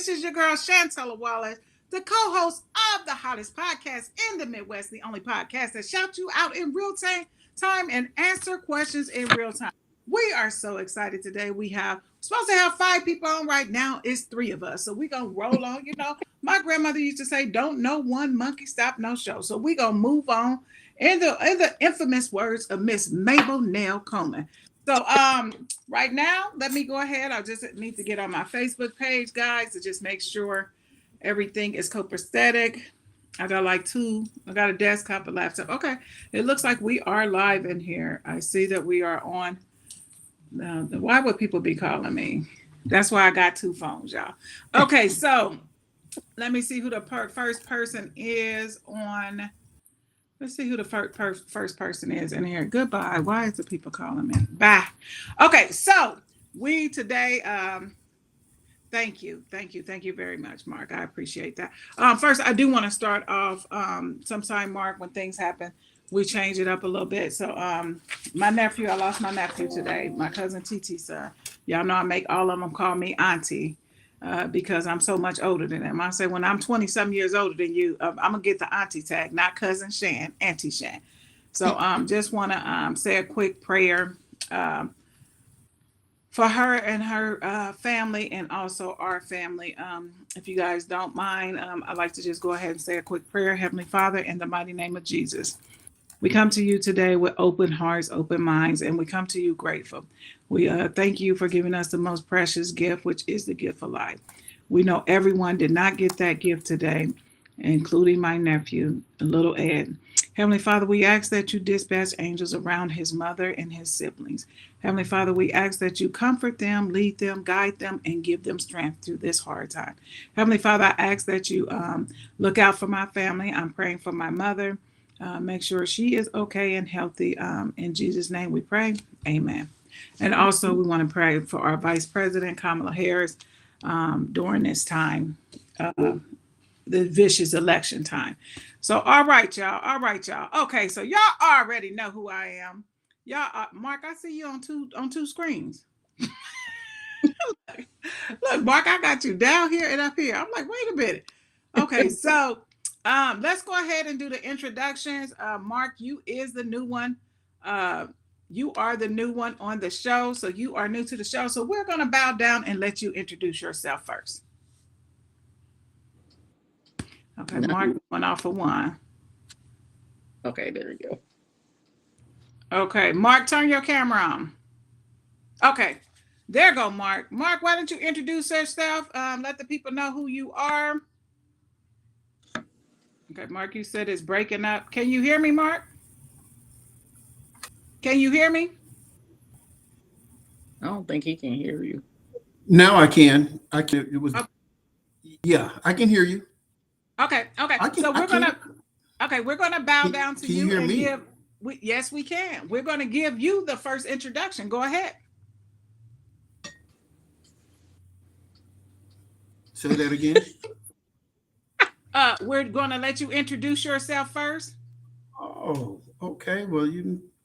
This is your girl, Chantella Wallace, the co-host of the hottest podcast in the Midwest, the only podcast that shouts you out in real time and answer questions in real time. We are so excited today. We're supposed to have 5 people on right now. It's 3 of us. So we're going to roll on. You know, my grandmother used to say, don't know one monkey stop no show. So we're going to move on in the infamous words of Miss Mabel Nell Coleman. So right now, let me go ahead. I just need to get on my Facebook page, guys, to just make sure everything is copacetic. I got a desktop, a laptop. Okay, it looks like we are live in here. I see that we are on. Why would people be calling me? That's why I got 2 phones, y'all. Okay, so let me see who the first person is on. Let's see who the first person is in here. Goodbye. Why is the people calling me? Bye. Okay, so we today, thank you very much, Mark. I appreciate that. First, I do want to start off, sometime, Mark, when things happen, we change it up a little bit. So I lost my nephew today, my cousin TT's son. Y'all know I make all of them call me auntie. Because I'm so much older than them. I say when I'm 20-some years older than you, I'm gonna get the auntie tag, not cousin Shan, auntie Shan. So just want to say a quick prayer for her and her family, and also our family. If you guys don't mind, I'd like to just go ahead and say a quick prayer. Heavenly Father, in the mighty name of Jesus, we come to you today with open hearts, open minds, and we come to you grateful. We thank you for giving us the most precious gift, which is the gift of life. We know everyone did not get that gift today, including my nephew, little Ed. Heavenly Father, we ask that you dispatch angels around his mother and his siblings. Heavenly Father, we ask that you comfort them, lead them, guide them, and give them strength through this hard time. Heavenly Father, I ask that you look out for my family. I'm praying for my mother. Make sure she is okay and healthy. In Jesus' name we pray. Amen. And also we want to pray for our Vice President, Kamala Harris, during this time, the vicious election time. So, all right, y'all. Okay, so y'all already know who I am. Y'all, Mark, I see you on two screens. Look, Mark, I got you down here and up here. I'm like, wait a minute. Okay, so let's go ahead and do the introductions. Mark, you is the new one. You are the new one on the show, so you are new to the show. So we're going to bow down and let you introduce yourself first. Okay, Mark went off for 1. Okay, there we go. Okay, Mark, turn your camera on. Okay, there go, Mark. Mark, why don't you introduce yourself? Let the people know who you are. Okay, Mark, you said it's breaking up. Can you hear me, Mark? Can you hear me? I don't think he can hear you. Now I can. I can. It was. Okay. Yeah, I can hear you. Okay. So we're gonna bow down to you and give. Yes, we can. We're gonna give you the first introduction. Go ahead. Say that again. We're gonna let you introduce yourself first. Oh, okay. Well,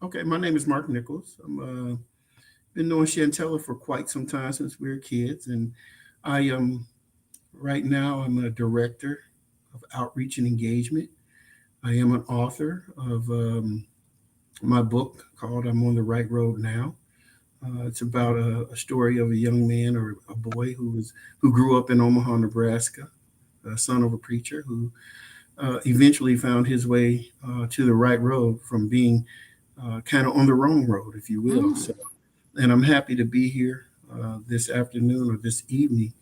okay. My name is Mark Nichols. I'm been knowing Chantella for quite some time, since we were kids, and I am right now. I'm a director of outreach and engagement. I am an author of my book called "I'm on the Right Road Now." It's about a story of a young man or a boy who grew up in Omaha, Nebraska, son of a preacher who eventually found his way to the right road from being kind of on the wrong road, if you will. So, and I'm happy to be here this afternoon or this evening.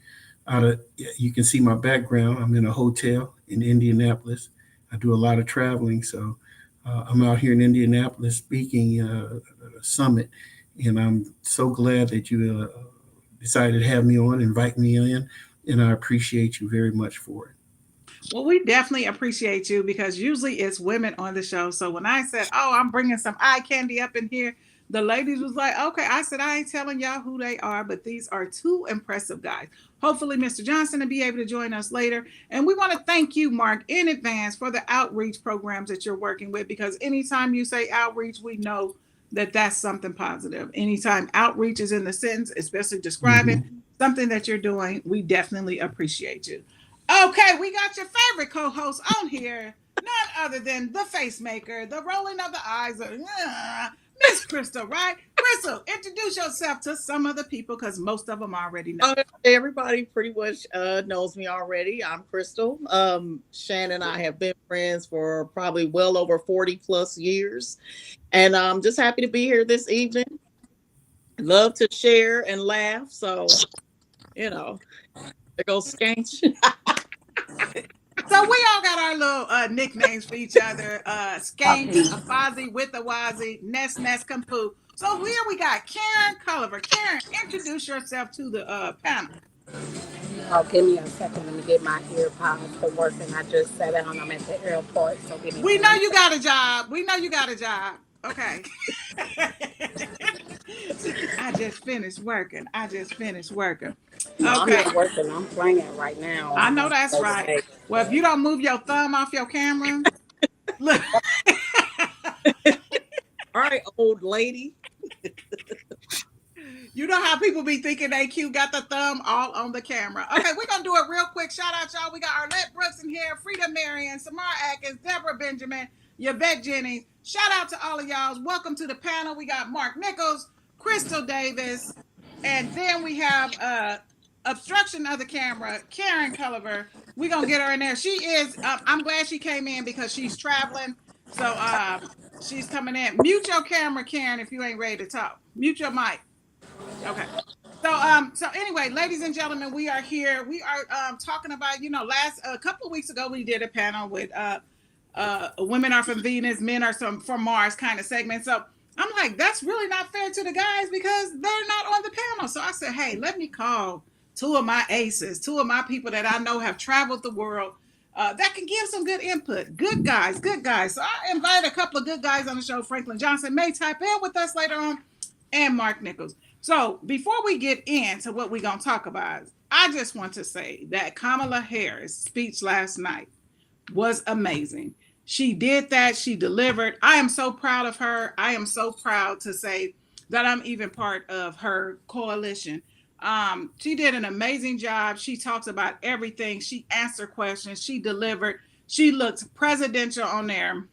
You can see my background. I'm in a hotel in Indianapolis. I do a lot of traveling, so I'm out here in Indianapolis speaking at a summit, and I'm so glad that you decided to have me on, invite me in, and I appreciate you very much for it. Well, we definitely appreciate you, because usually it's women on the show. So when I said, oh, I'm bringing some eye candy up in here, the ladies was like, okay. I said, I ain't telling y'all who they are, but these are 2 impressive guys. Hopefully Mr. Johnson will be able to join us later. And we want to thank you, Mark, in advance for the outreach programs that you're working with, because anytime you say outreach, we know that's something positive. Anytime outreach is in the sentence, especially describing something that you're doing, we definitely appreciate you. Okay, we got your favorite co-host on here, none other than the face maker, the rolling of the eyes, Miss Crystal, right? Crystal, introduce yourself to some of the people because most of them already know. Everybody pretty much knows me already. I'm Crystal. Shannon and I have been friends for probably well over 40 plus years. And I'm just happy to be here this evening. Love to share and laugh. So, there goes Skanch. So we all got our little nicknames for each other. Skank, Afazi, with the Wazi, Ness, Kampu. So here we got Karen Culliver. Karen, introduce yourself to the panel. Oh, give me a second. Let me get my earpods to work. And I just sat down. I'm at the airport. So give me. We know you got a job. Okay. I just finished working. No, I'm Okay. not working. I'm playing right now. I know that's right. Well, if you don't move your thumb off your camera, look. All right, old lady. You know how people be thinking they cute, got the thumb all on the camera. Okay, we're going to do it real quick. Shout out, y'all. We got Arlette Brooks in here, Frida Marion, Samar Atkins, Deborah Benjamin, Yvette Jennings. Shout out to all of y'all. Welcome to the panel. We got Mark Nichols, Crystal Davis, and then we have obstruction of the camera, Karen Culliver. We're going to get her in there. She is, I'm glad she came in because she's traveling. So she's coming in. Mute your camera, Karen, if you ain't ready to talk. Mute your mic. Okay. So anyway, ladies and gentlemen, we are here. We are talking about, last a couple of weeks ago we did a panel with women are from Venus, men are from Mars kind of segment. So I'm like, that's really not fair to the guys because they're not on the panel. So I said, hey, let me call two of my aces, two of my people that I know have traveled the world that can give some good input. Good guys. So I invited a couple of good guys on the show. Franklin Johnson may type in with us later on, and Mark Nichols. So before we get into what we're going to talk about, I just want to say that Kamala Harris' speech last night was amazing. She did that. She delivered. I am so proud of her. I am so proud to say that I'm even part of her coalition. She did an amazing job. She talks about everything. She answered questions. She delivered. She looked presidential on there.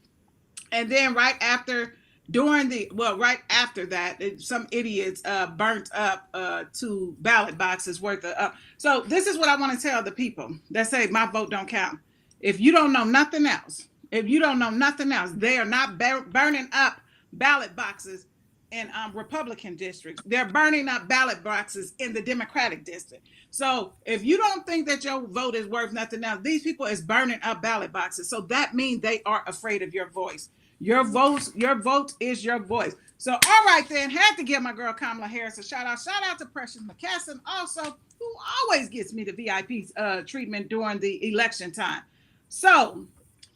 And then right after that, some idiots burnt up 2 ballot boxes worth of. So this is what I want to tell the people that say my vote don't count. If you don't know nothing else, they are not burning up ballot boxes in Republican districts. They're burning up ballot boxes in the Democratic district. So if you don't think that your vote is worth nothing else, these people is burning up ballot boxes. So that means they are afraid of your voice. Your vote is your voice. So, all right, then, had to give my girl Kamala Harris a shout out. Shout out to Precious McKesson, also, who always gets me the VIP treatment during the election time. So,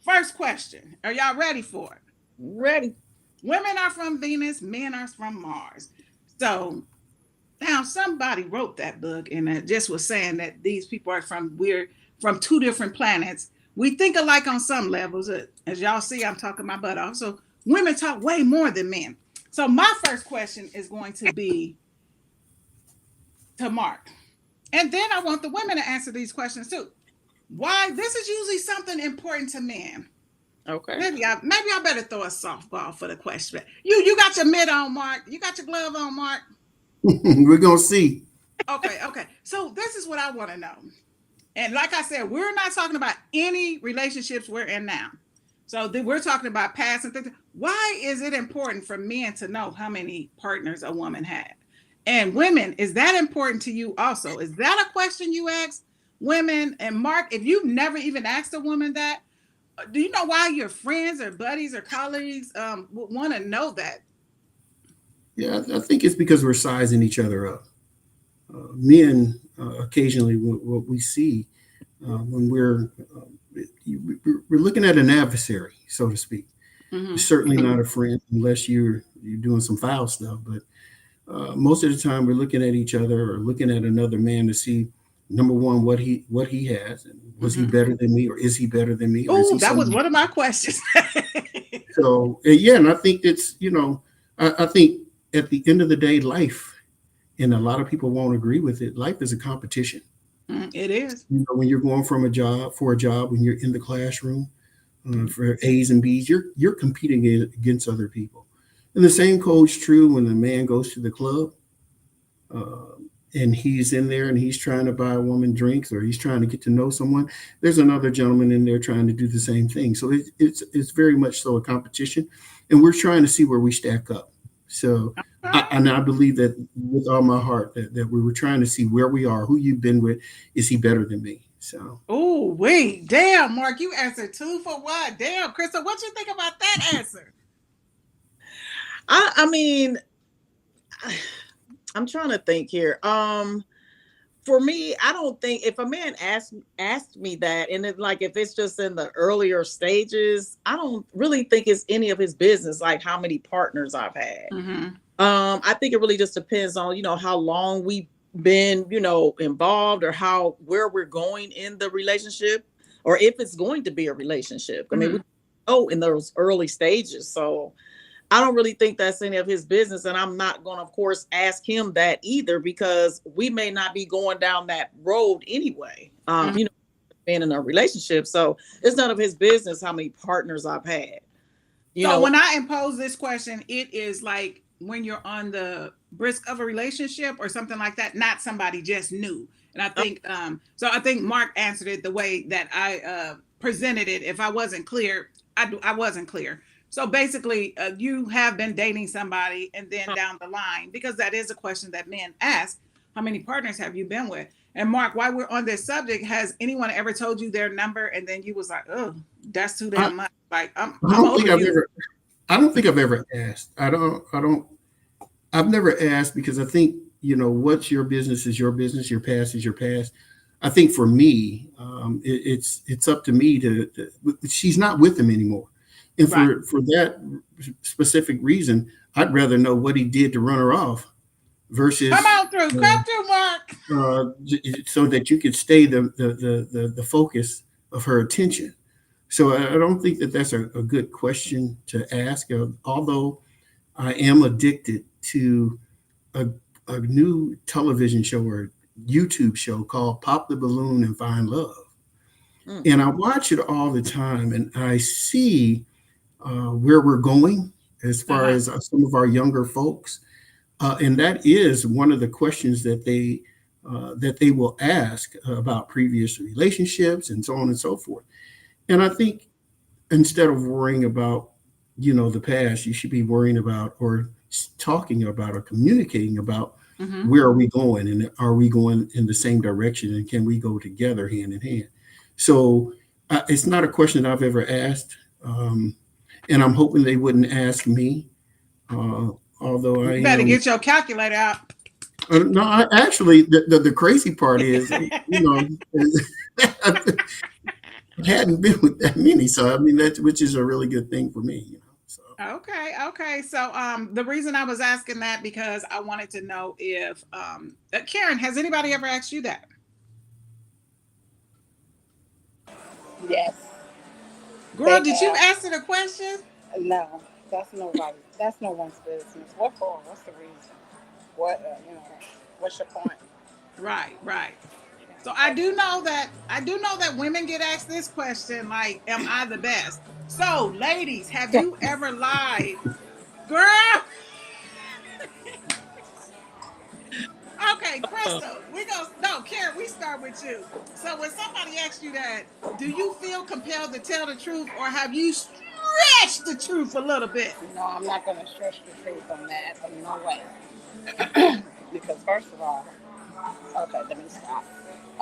first question. Are y'all ready for it? Ready. Women are from Venus, men are from Mars. So, now somebody wrote that book and it just was saying that these people are we're from 2 different planets. We think alike on some levels. As y'all see, I'm talking my butt off. So women talk way more than men. So my first question is going to be to Mark. And then I want the women to answer these questions too. Why? This is usually something important to men. Okay. Maybe I better throw a softball for the question. You got your mitt on, Mark. You got your glove on, Mark. We're going to see. Okay. So this is what I want to know. And like I said, we're not talking about any relationships we're in now. So we're talking about past and things. Why is it important for men to know how many partners a woman had? And women, is that important to you also? Is that a question you ask women? And Mark, if you've never even asked a woman that, do you know why your friends or buddies or colleagues would want to know that? Yeah, I think it's because we're sizing each other up. Men, occasionally, what we see when we're looking at an adversary, so to speak. Mm-hmm. You're certainly not a friend unless you're doing some foul stuff. But most of the time, we're looking at each other or looking at another man to see, number one, what he has, and was he better than me, or is he better than me? Oh, that was one of my questions. So yeah, and I think it's I think at the end of the day, life, and a lot of people won't agree with it, life is a competition. It is. When you're going from a job for a job, when you're in the classroom for A's and B's, you're competing against other people. And the same holds true when a man goes to the club uh, and he's in there and he's trying to buy a woman drinks or he's trying to get to know someone. There's another gentleman in there trying to do the same thing. So it's very much so a competition, and we're trying to see where we stack up. So. And I believe that with all my heart that we were trying to see where we are, who you've been with, is he better than me? So Oh, wait. Damn, Mark, you answered 2 for 1. Damn, Crystal, what you think about that answer? I mean, I'm trying to think here. For me, I don't think if a man asked me that, and it, like if it's just in the earlier stages, I don't really think it's any of his business, like how many partners I've had. Mm-hmm. I think it really just depends on, how long we've been, involved, or where we're going in the relationship, or if it's going to be a relationship. I mean, we know in those early stages. So I don't really think that's any of his business. And I'm not going to, of course, ask him that either, because we may not be going down that road anyway, being in a relationship. So it's none of his business how many partners I've had. So when I impose this question, it is like when you're on the brisk of a relationship or something like that, not somebody just new. And I think, so I think Mark answered it the way that I presented it. If I wasn't clear, I wasn't clear. So basically, you have been dating somebody, and then down the line, because that is a question that men ask, how many partners have you been with? And Mark, while we're on this subject, has anyone ever told you their number and then you was like, oh, that's too damn much? Like I'm over you. I don't think I've ever asked. I've never asked because I think, what's your business is your business. Your past is your past. I think for me, it's up to me she's not with him anymore. And for that specific reason, I'd rather know what he did to run her off versus come through, Mark. So that you could stay the focus of her attention. So I don't think that that's a good question to ask. Although I am addicted to a, a new television show or YouTube show called Pop the Balloon and Find Love. And I watch it all the time, and I see where we're going as far as some of our younger folks. And that is one of the questions that they will ask about previous relationships and so on and so forth. And I think instead of worrying about, the past, you should be worrying about or talking about or communicating about where are we going, and are we going in the same direction, and can we go together hand in hand? So it's not a question that I've ever asked. And I'm hoping they wouldn't ask me. Although you better get your calculator out. No, actually, the crazy part is, I hadn't been with that many, so I mean which is a really good thing for me. So. Okay. So the reason I was asking that because I wanted to know if Karen, has anybody ever asked you that? Yes. Girl, did you answer the question? No, that's nobody. That's no one's business. What for? What's the reason? What what's your point? Right. So I do know that women get asked this question, like, am I the best? So, ladies, have you ever lied? Girl. Okay, Crystal, Karen, we start with you. So when somebody asks you that, do you feel compelled to tell the truth, or have you stretched the truth a little bit? No, I'm not going to stretch the truth on that. No way. Because first of all, okay, let me stop.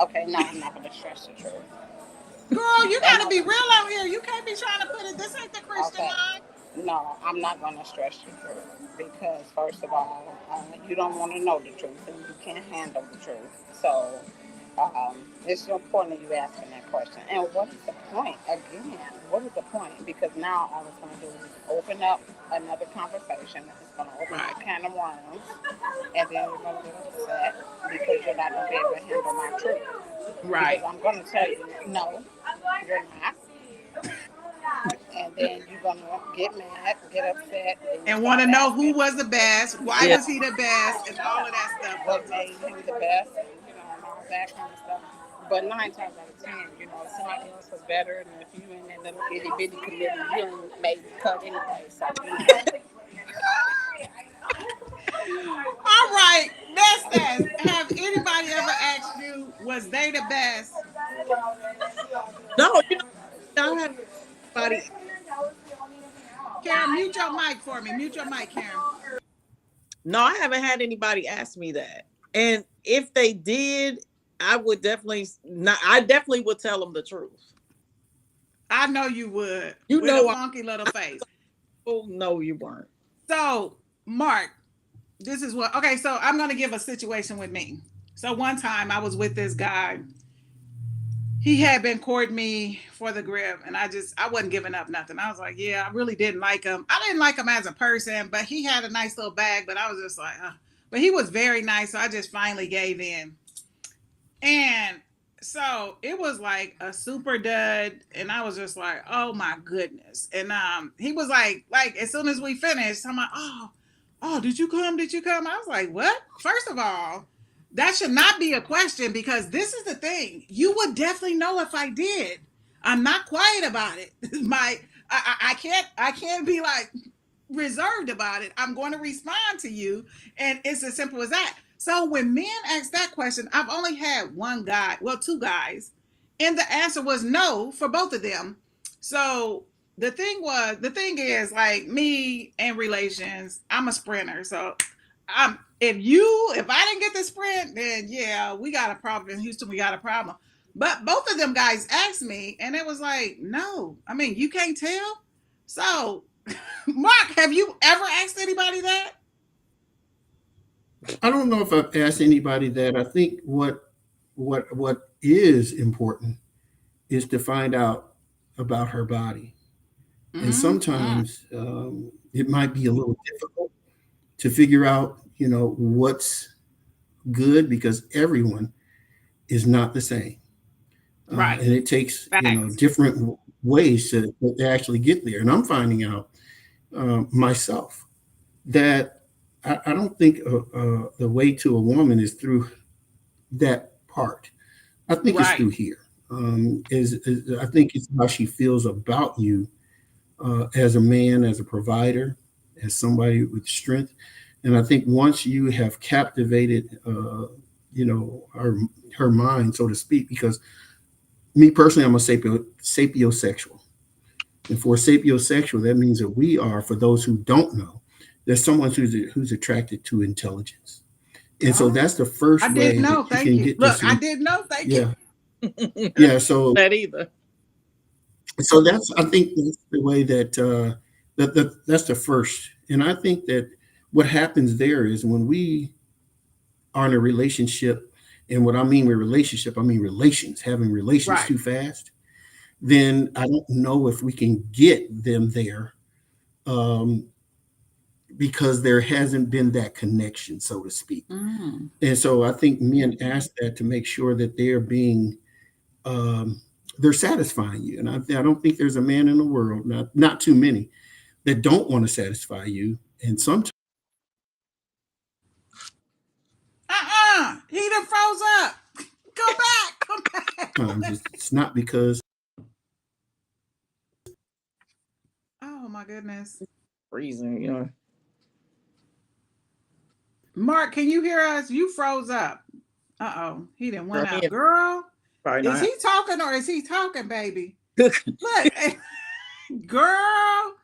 Okay, no, I'm not going to stretch the truth. Girl, you got to be real out here. You can't be trying to put it. This ain't the Christian line. No, I'm not going to stretch the truth because, first of all, you don't want to know the truth and you can't handle the truth. So it's important that you asking that question. And what is the point? Again, what is the point? Because now all it's going to do is open up another conversation. It's going to open up a can of worms. And then you're going to get upset because you're not going to be able to handle my truth. Right. Because I'm going to tell you, no, you're not. and then you're gonna get mad, get upset, And want to know who was the best, why Yeah. was he the best, and all of that stuff. what made him the best, and all that kind of stuff. But 9 times out of 10, if somebody else was better, and if you in that little itty bitty committee, you ain't made the cut anyway. So, All right, best says, have anybody ever asked you, was they the best? No, I have anybody. Karen, mute your mic for me. Mute your mic, Karen. No, I haven't had anybody ask me that. And if they did, I would definitely not. I definitely would tell them the truth. I know you would. You with know a funky little face. Oh no, you weren't. So, Mark, this is what. Okay, so I'm gonna give a situation with me. So one time I was with this guy. He had been courting me for the grip, and I wasn't giving up nothing. I was like, yeah, I really didn't like him. I didn't like him as a person, but he had a nice little bag. But I was just like, but he was very nice, so I just finally gave in. And so it was like a super dud, and I was just like, oh my goodness. And he was like as soon as we finished, I'm like, oh, did you come? Did you come? I was like, what? First of all, that should not be a question, because this is the thing. You would definitely know if I did. I'm not quiet about it. I can't be like reserved about it. I'm going to respond to you, and it's as simple as that. So when men ask that question, I've only had two guys, and the answer was no for both of them. So the thing is, like, me and relations, I'm a sprinter. So if I didn't get the sprint, then yeah, we got a problem in Houston. We got a problem. But both of them guys asked me, and it was like, no. I mean, you can't tell. So, Mark, have you ever asked anybody that? I don't know if I've asked anybody that. I think what is important is to find out about her body. And sometimes it might be a little difficult to figure out, what's good, because everyone is not the same. Right. And it takes, Facts. different ways to actually get there. And I'm finding out myself that I don't think the way to a woman is through that part. I think it's through here. I think it's how she feels about you as a man, as a provider, as somebody with strength. And I think once you have captivated, her mind, so to speak, because me personally, I'm a sapiosexual. And for sapiosexual, that means that we are, for those who don't know, there's someone who's attracted to intelligence. And so that's the first I way didn't know. that Thank you you. can get Look, this. I didn't know. Thank you. Yeah. So that either. So I think that's the way that that's the first. And I think that what happens there is when we are in a relationship, and what I mean with relationship, I mean having relations too fast, then I don't know if we can get them there because there hasn't been that connection, so to speak. And so I think men ask that to make sure that they're being they're satisfying you. And I don't think there's a man in the world, not too many, that don't want to satisfy you. And sometimes He done froze up. Go back. it's not because. Oh my goodness. Reason, Mark, can you hear us? You froze up. Uh-oh. He didn't went out. Girl, is he talking or is he talking, baby? Look, girl,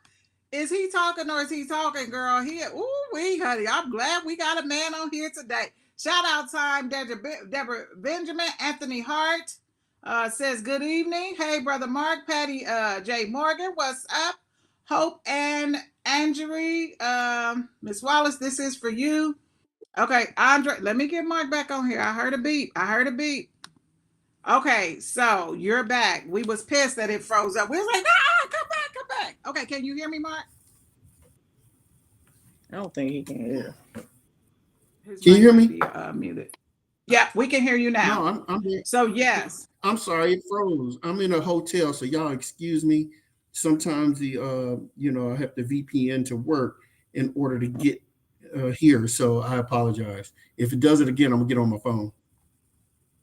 is he talking or is he talking, girl? Honey, I'm glad we got a man on here today. Shout out time, Deborah Benjamin. Anthony Hart says, good evening. Hey, Brother Mark. Patty J. Morgan, what's up? Hope and Angery. Miss Wallace, this is for you. Okay, Andre, let me get Mark back on here. I heard a beep. Okay, so you're back. We was pissed that it froze up. We was like, come back. Okay, can you hear me, Mark? I don't think he can hear. Can you hear me? Be, muted. Yeah, we can hear you now. No, I'm here. So yes. I'm sorry, it froze. I'm in a hotel, so y'all excuse me. sometimes I have to VPN to work in order to get here. So I apologize. If it does it again, I'm gonna get on my phone.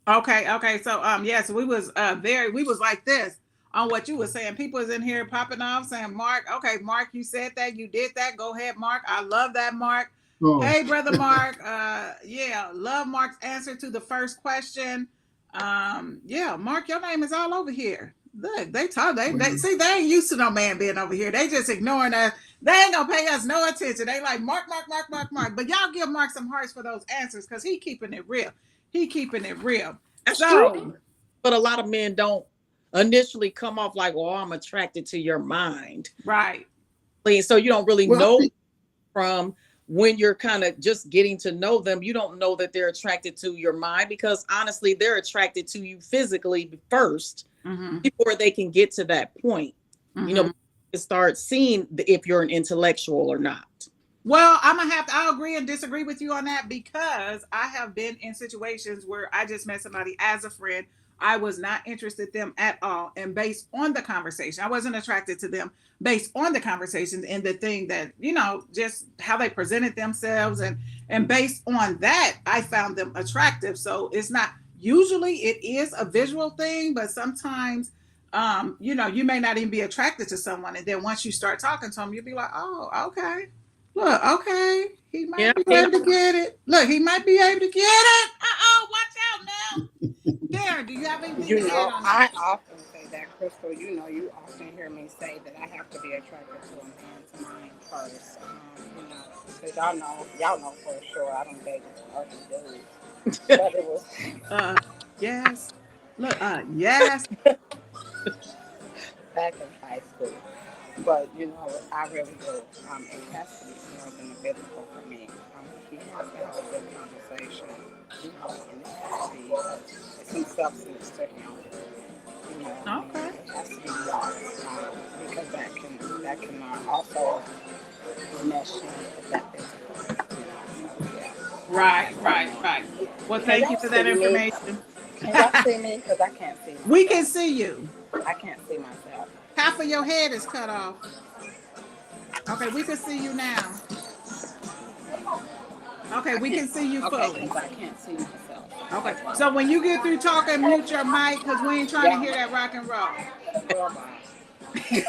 Okay. So yes, we was like this on what you were saying. People is in here popping off saying, Mark, okay, Mark, you said that, you did that. Go ahead, Mark. I love that, Mark. Oh, Hey, brother Mark. Yeah, love Mark's answer to the first question. Yeah, Mark, your name is all over here. Look, they talk, they well, see they ain't used to no man being over here. They just ignoring us. They ain't gonna pay us no attention. They like Mark. But y'all give Mark some hearts for those answers because he keeping it real. He keeping it real. That's true. So, But a lot of men don't initially come off like, "Oh, I'm attracted to your mind." right. So you don't really well, I know think, from when you're kind of just getting to know them. You don't know that they're attracted to your mind because honestly, they're attracted to you physically first Mm-hmm. before they can get to that point. You know, Mm-hmm. to start seeing if you're an intellectual or not. Well, I'll agree and disagree with you on that because I have been in situations where I just met somebody as a friend. I was not interested in them at all. And based on the conversation, I wasn't attracted to them based on the conversations and the thing that, just how they presented themselves. And based on that, I found them attractive. So it's not usually it is a visual thing, but sometimes you may not even be attracted to someone. And then once you start talking to them, you'll be like, oh, okay. Look, okay, he Yeah, might be I mean, able to get it. Look, he might be able to get it. Watch out now. Darren, do you have anything to add on that? I often say that, Crystal. You often hear me say that I have to be attracted to a man's mind first. Because y'all know for sure I don't date other dudes. But it was Yes. Look, yes. back in high school. But I really do. It has to be more than a physical for me. He has to have a good conversation. And it has to be some substance to him. Okay. It has to be love, because that can also mesh in with that physical. So, yeah. Right. Well, Can thank you y'all for that see me? information. Can y'all see me? Because I can't see We can myself. see you. I can't see myself. Half of your head is cut off. Okay, we can see you now. Okay, I we can't. can see you Okay, fully. because I can't see myself. Okay, so when you get through talking, mute your mic because we ain't trying to Yeah. hear that rock and roll. Well, bye.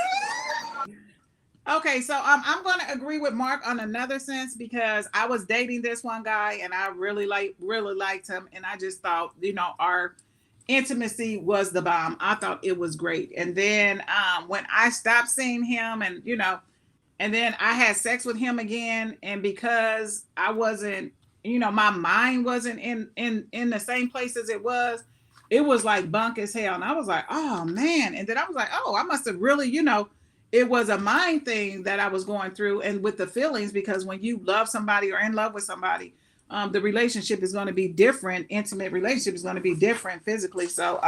Okay, so I'm going to agree with Mark on another sense because I was dating this one guy and I really liked him, and I just thought our intimacy was the bomb. I thought it was great, and then when I stopped seeing him, and then I had sex with him again, and because I wasn't, my mind wasn't in the same place as it was like bunk as hell, and I was like, oh man, and then I was like, oh, I must have really, it was a mind thing that I was going through, and with the feelings, because when you love somebody or in love with somebody, the relationship is going to be different. Intimate relationship is going to be different physically. So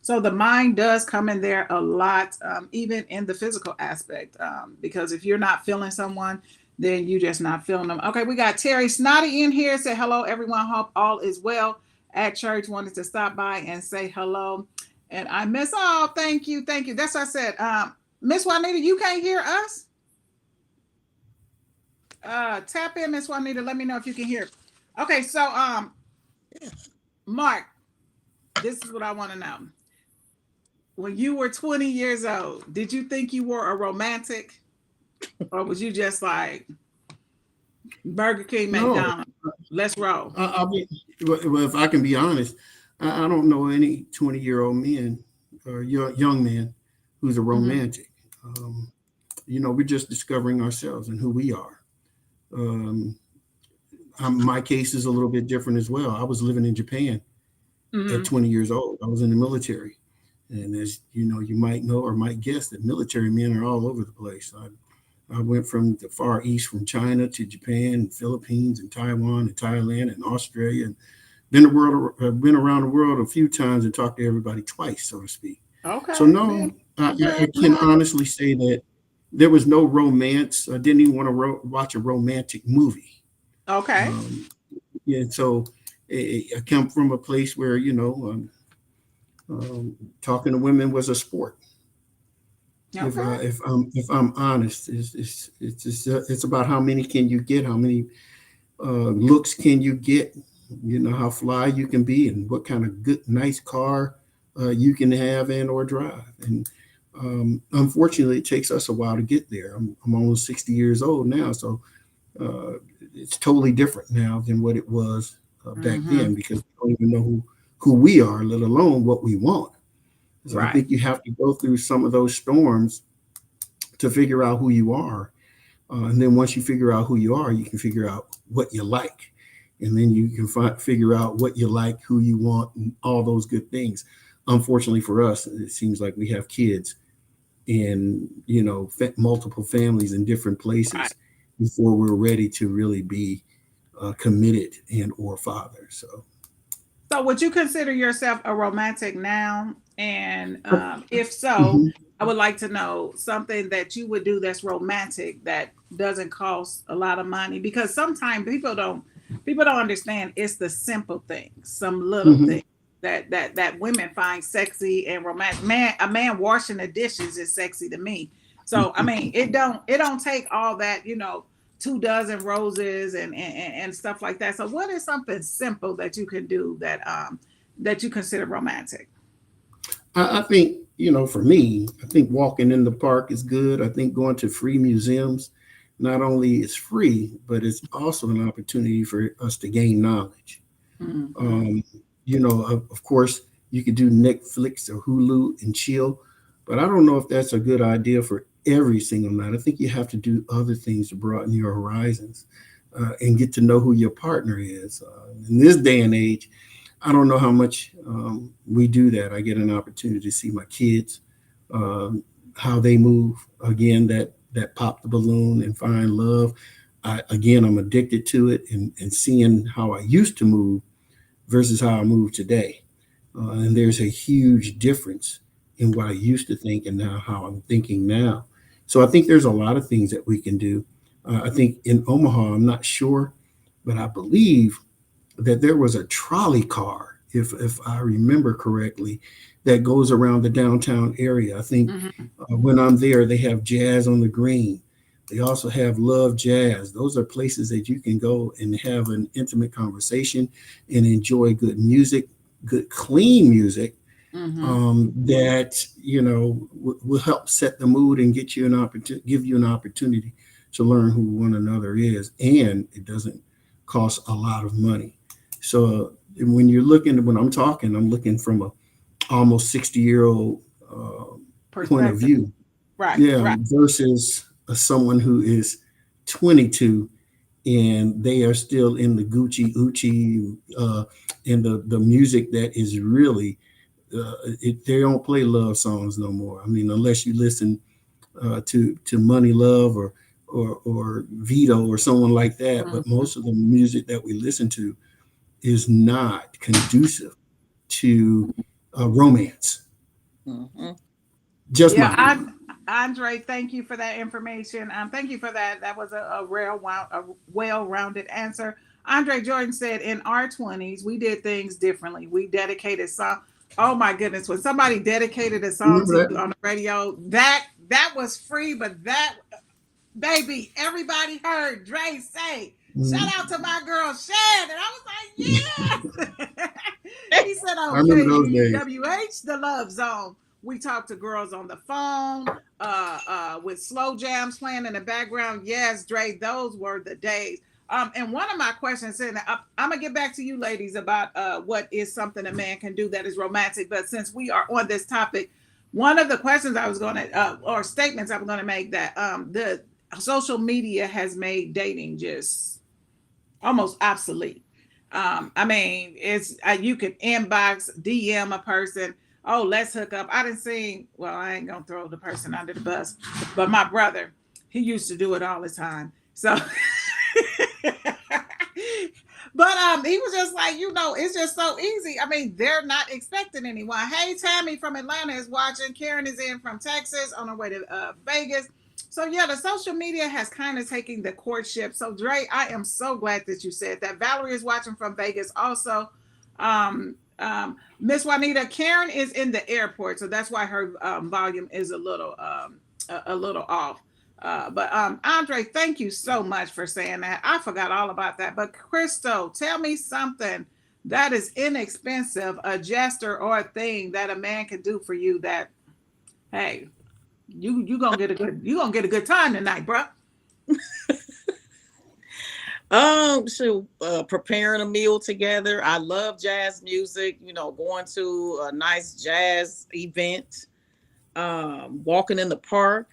the mind does come in there a lot, even in the physical aspect, because if you're not feeling someone, then you just not feeling them. Okay, we got Terry Snotty in here. Say hello, everyone. Hope all is well at church. Wanted to stop by and say hello. And I miss all. Thank you. That's what I said. Miss Juanita, you can't hear us? Tap in, Miss Juanita. Let me know if you can hear. Okay, so Mark, this is what I want to know. When you were 20 years old, did you think you were a romantic? Or was you just like Burger King, no. McDonald's? Let's roll. I'll be well. If I can be honest, I don't know any 20-year-old men or young man who's a romantic. Um, we're just discovering ourselves and who we are. Um, my case is a little bit different as well. I was living in Japan at Mm-hmm. 20 years old. I was in the military. And as you might know or might guess that military men are all over the place. I went from the Far East, from China to Japan, Philippines, and Taiwan, and Thailand, and Australia, and been around the world a few times and talked to everybody twice, so to speak. So Okay. no, I can honestly say that there was no romance. I didn't even want to watch a romantic movie. Okay. Um, yeah, so I come from a place where talking to women was a sport. Okay. If I'm honest, it's about how many can you get, how many looks can you get, you know, how fly you can be, and what kind of good nice car you can have and or drive. And unfortunately, it takes us a while to get there. I'm almost 60 years old now, so uh, it's totally different now than what it was back Mm-hmm. then, because we don't even know who we are, let alone what we want. So I Right. think you have to go through some of those storms to figure out who you are. And then once you figure out who you are, you can figure out what you like. And then you can figure out what you like, who you want, and all those good things. Unfortunately for us, it seems like we have kids in, you know, multiple families in different Right. places before we're ready to really be committed and or father. So, So, would you consider yourself a romantic now? And if so, mhm. I would like to know something that you would do that's romantic that doesn't cost a lot of money, because sometimes people don't understand it's the simple things, some little Mhm. things that women find sexy and romantic. A man washing the dishes is sexy to me. So I mean, it don't take all that, 2 dozen roses and stuff like that. So what is something simple that you can do that you consider romantic? I think, you know, for me, I think walking in the park is good. I think going to free museums not only is free, but it's also an opportunity for us to gain knowledge. Mm-hmm. Um, you know, of course, you could do Netflix or Hulu and chill, but I don't know if that's a good idea for every single night. I think you have to do other things to broaden your horizons and get to know who your partner is. In this day and age, I don't know how much we do that. I get an opportunity to see my kids, um, how they move. Again, that pop the balloon and find love. I'm addicted to it, and seeing how I used to move versus how I move today. And there's a huge difference in what I used to think and now how I'm thinking now. So I think there's a lot of things that we can do. I think in Omaha, I'm not sure, but I believe that there was a trolley car, if I remember correctly, that goes around the downtown area. I think Mm-hmm. when I'm there, they have Jazz on the Green. They also have Love Jazz. Those are places that you can go and have an intimate conversation and enjoy good music, good clean music Mm-hmm. that you know will help set the mood and get you an opportunity, give you an opportunity to learn who one another is, and it doesn't cost a lot of money. So when I'm talking, I'm looking from a almost 60-year-old point of Perspective. view, Right. yeah, Right. versus someone who is 22 and they are still in the Gucci Uchi and the music that is really they don't play love songs no more. I mean, unless you listen to Money Love or Vito or someone like that. But Mm-hmm. most of the music that we listen to is not conducive to romance. Mhm. Just Yeah, my opinion. Andre, thank you for that information. Thank you for that. That was a well-rounded answer. Andre Jordan said, "In our 20s, we did things differently. We dedicated song. Oh my goodness, when somebody dedicated a song to Remember you on the radio, that was free, but that baby, everybody heard Dre say, that? shout Mhm. out to my girl Shan. And I was like, yes. He said I on remember those days. KBWH, the Love Zone, we talked to girls on the phone, with slow jams playing in the background. Yes, Dre, those were the days. And one of my questions, and I'm gonna get back to you ladies about what is something a man can do that is romantic. But since we are on this topic, one of the questions I was going to, or statements I was going to make, that the social media has made dating just almost obsolete. I mean, it's you can inbox, DM a person. Oh, let's hook up. I didn't see. Well, I ain't gonna throw the person under the bus, but my brother, he used to do it all the time. So, but he was just like, it's just so easy. I mean, they're not expecting anyone. Hey, Tammy from Atlanta is watching. Karen is in from Texas on her way to Vegas. So yeah, the social media has kind of taken the courtship. So Dre, I am so glad that you said that. Valerie is watching from Vegas also. Miss Juanita, Karen is in the airport, so that's why her volume is a little off. But Andre, thank you so much for saying that. I forgot all about that. But Crystal, tell me something that is inexpensive, a gesture or a thing that a man can do for you that, hey, you gonna get a good time tonight, bro. So preparing a meal together. I love jazz music, going to a nice jazz event, walking in the park,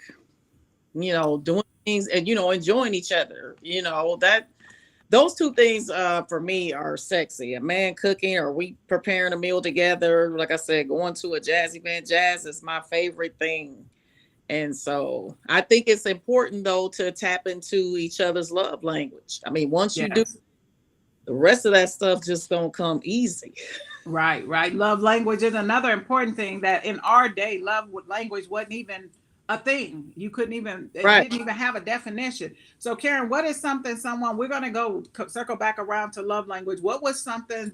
doing things and, enjoying each other, that those two things for me are sexy. A man cooking or we preparing a meal together. Like I said, going to a jazz event. Jazz is my favorite thing. And so I think it's important, though, to tap into each other's love language. I mean, once you do, Yes. the rest of that stuff just don't come easy. Right, right. Love language is another important thing that in our day, language wasn't even a thing. You couldn't even, it Right. didn't even have a definition. So, Karen, what is we're going to circle back around to love language. What is something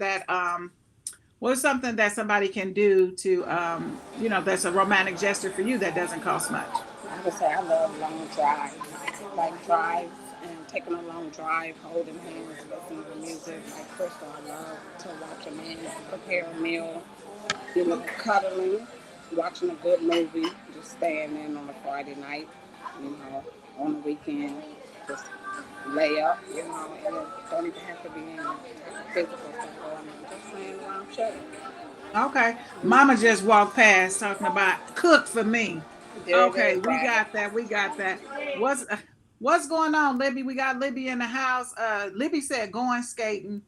that somebody can do to, that's a romantic gesture for you that doesn't cost much? I would say I love long drives, like drives and taking a long drive, holding hands, listening to music. Like Crystal, I love to watch a man prepare a meal, cuddling, watching a good movie, just staying in on a Friday night, on the weekend, just lay up, and it don't even have to be any physical stuff going on, just laying around chilling. Okay. Mama just walked past talking about cook for me. There it Okay, is, we right? got that. We got that. What's going on, Libby? We got Libby in the house. Libby said going skating.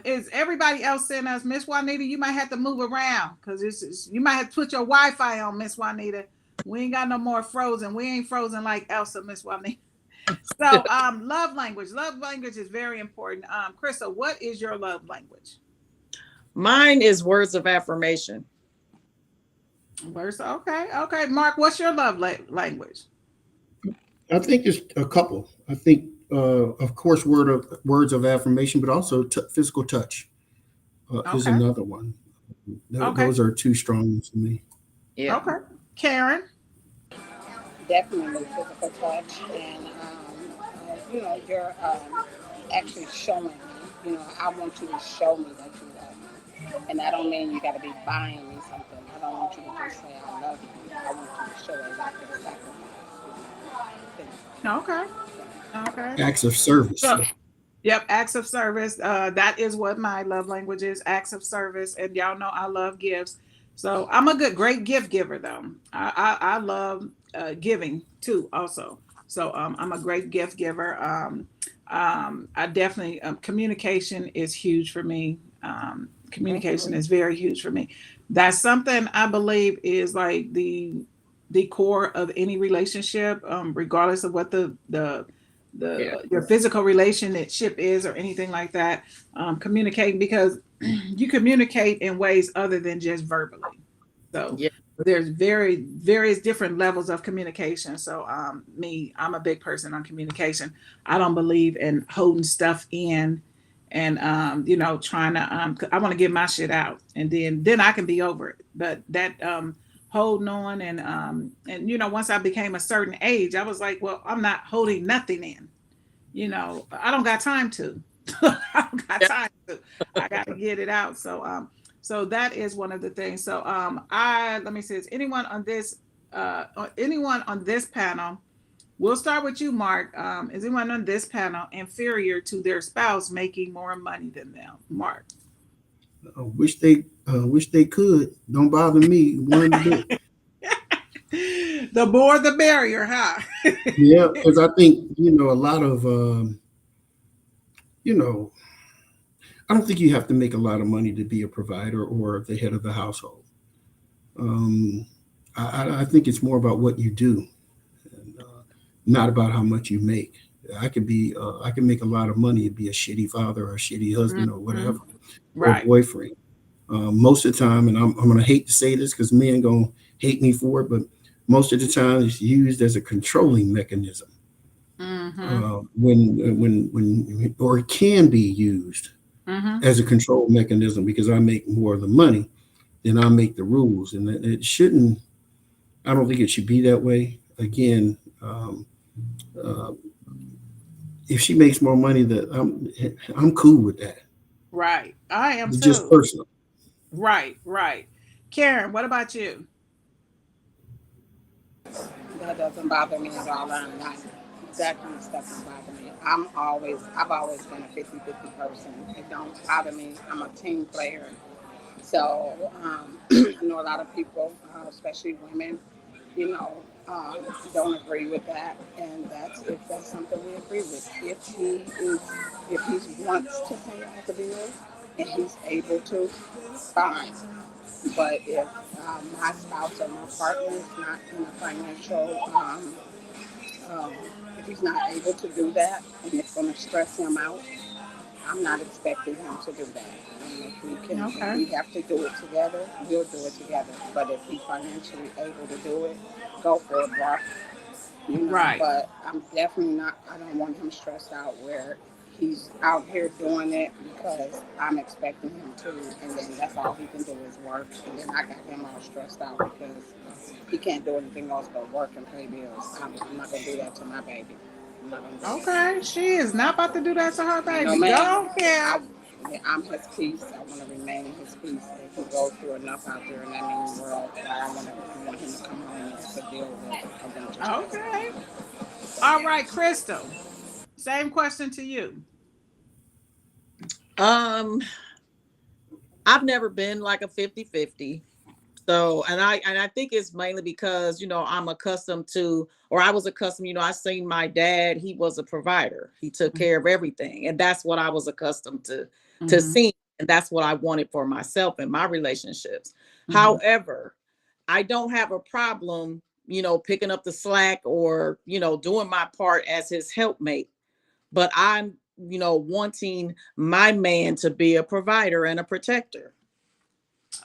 Is everybody else saying us, Miss Juanita? You might have to move around because you might have to put your Wi-Fi on, Miss Juanita. We ain't got no more frozen. We ain't frozen like Elsa, Miss Juanita. So, love language. Love language is very important. Crystal, what is your love language? Mine is words of affirmation. Verse. Okay. Okay. Mark, what's your language? I think it's a couple. I think, of course, words of affirmation, but also physical touch is Okay. another one. Okay. Those are two strong ones for me. Yeah. Okay. Karen. Definitely physical touch, and you're actually showing me. I want you to show me that you love me, and that don't mean you got to be buying me something. I don't want you to just say I love you. I want you to show exactly the sacrifice. Okay. Okay. Acts of service. So, yep, acts of service. That is what my love language is, acts of service. And y'all know I love gifts. So I'm a great gift giver though. I love giving too also. So I'm a great gift giver. I definitely, communication is huge for me. Communication is very huge for me. That's something I believe is like the core of any relationship, regardless of what Yeah. your physical relationship is or anything like that. Communicating because you communicate in ways other than just verbally. So Yeah. there's various different levels of communication. So I'm a big person on communication. I don't believe in holding stuff in and trying to I want to get my shit out and then I can be over it. But that holding on and once I became a certain age, I was like, well, I'm not holding nothing in. I don't got time to. I don't got time to. I got to get it out. So that is one of the things. So let me see. Is anyone on this panel? We'll start with you, Mark. Is anyone on this panel inferior to their spouse making more money than them, Mark? Wish they could. Don't bother me one bit. The more the merrier, huh? Yeah, because I think a lot of you know I don't think you have to make a lot of money to be a provider or the head of the household. Um, I think it's more about what you do, and not about how much you make. I can make a lot of money and be a shitty father or a shitty husband or Mhm. whatever, or Right. boyfriend. Most of the time, and I'm going to hate to say this because men going to hate me for it, but most of the time it's used as a controlling mechanism. Mm-hmm. When or it can be used Mm-hmm. as a control mechanism because I make more of the money than I make the rules, and it shouldn't. I don't think it should be that way. Again, uh, if she makes more money, that I'm cool with that. Right. I am It's just too. personal. Right, right. Karen, what about you? That doesn't bother me at all. I'm not, that kind of stuff doesn't bother me. I've always been a 50-50 person. It don't bother me. I'm a team player. So I know a lot of people, especially women, you know, don't agree with that, and that's if that's something we agree with. If he wants to pay all the bills and he's able to, fine. But if my spouse or my partner is not in a financial, um, if he's not able to do that, and it's going to stress him out, I'm not expecting him to do that. If Okay. we have to do it together, we'll do it together. But if he's financially able to do it, go for it, bro. Right. But I'm definitely not. I don't want him stressed out where he's out here doing it because I'm expecting him to, and then that's all he can do is work, and then I got him all stressed out because he can't do anything else but work and pay bills. I'm not gonna do that to my baby. I'm not gonna do that. Okay. She is not about to do that to her No, baby. ma'am. Go, I, Karen. I'm his peace. I want to remain in his peace. If he goes through enough out there in that mean world, I want him to come home and to deal with a bunch of stress. Okay. So All yeah. right, Crystal. Same question to you. Um, I've never been like a 50-50. So, and I think it's mainly because, I'm accustomed to, or I was accustomed, I seen my dad, he was a provider. He took care of everything. And that's what I was accustomed to Mm-hmm. seeing. And that's what I wanted for myself and my relationships. Mm-hmm. However, I don't have a problem, picking up the slack or, doing my part as his helpmate. But I'm, wanting my man to be a provider and a protector.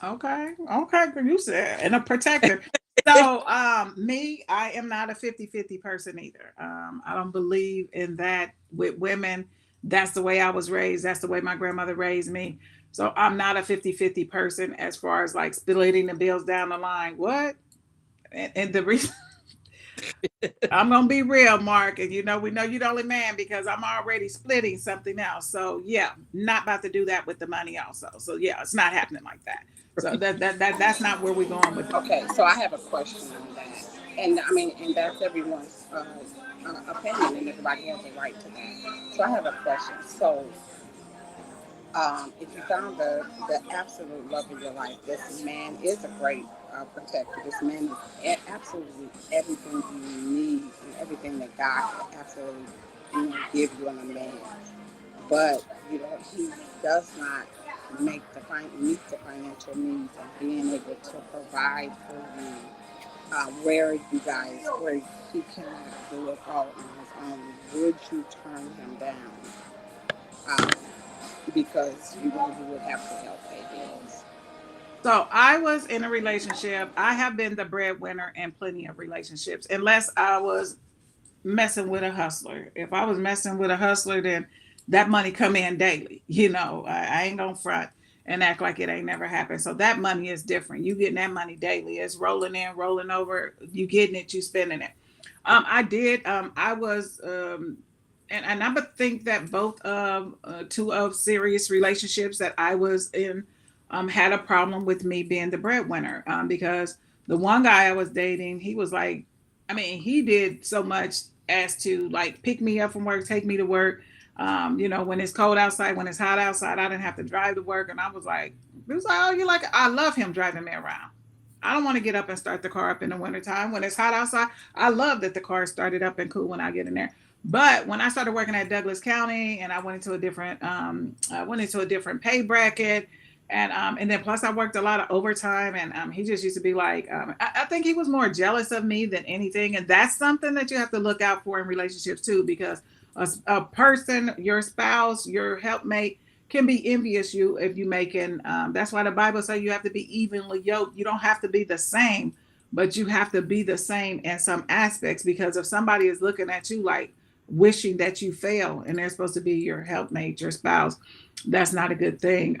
Okay. Okay. You said, and a protector. So, me, I am not a 50-50 person either. I don't believe in that with women. That's the way I was raised. That's the way my grandmother raised me. So I'm not a 50-50 person as far as like splitting the bills down the line. What? And the reason I'm gonna be real, Mark, and we know you're the only man because I'm already splitting something else. So yeah, not about to do that with the money also. So yeah, it's not happening like that. So that's not where we're going with it. Okay, so I have a question on that, and I mean, and that's everyone's opinion, and everybody has a right to that. So I have a question. So if you found the absolute love of your life, this man is a great protector. This man is absolutely everything you need and everything that God can absolutely give you in a man. But he does not meet the financial needs of being able to provide for you. Where he cannot do it all on his own, would you turn him down? Um, because you would have to help pay bills. So I was in a relationship. I have been the breadwinner in plenty of relationships, unless I was messing with a hustler. If I was messing with a hustler, then that money come in daily. I ain't gonna front and act like it ain't never happened. So that money is different. You getting that money daily. It's rolling in, rolling over. You getting it, you spending it. I did. I was, and I would think that both of two of serious relationships that I was in had a problem with me being the breadwinner because the one guy I was dating, he was like, I mean, he did so much as to like pick me up from work, take me to work. When it's cold outside, when it's hot outside, I didn't have to drive to work. And I was like, it was like, oh, you like, I love him driving me around. I don't want to get up and start the car up in the wintertime. When it's hot outside, I love that the car started up and cool when I get in there. But when I started working at Douglas County and I went into a different pay bracket, and then plus I worked a lot of overtime, and he just used to be like, I think he was more jealous of me than anything, and that's something that you have to look out for in relationships too, because a person, your spouse, your helpmate, can be envious you if you making. That's why the Bible says you have to be evenly yoked. You don't have to be the same, but you have to be the same in some aspects, because if somebody is looking at you like, wishing that you fail, and they're supposed to be your helpmate, your spouse. That's not a good thing.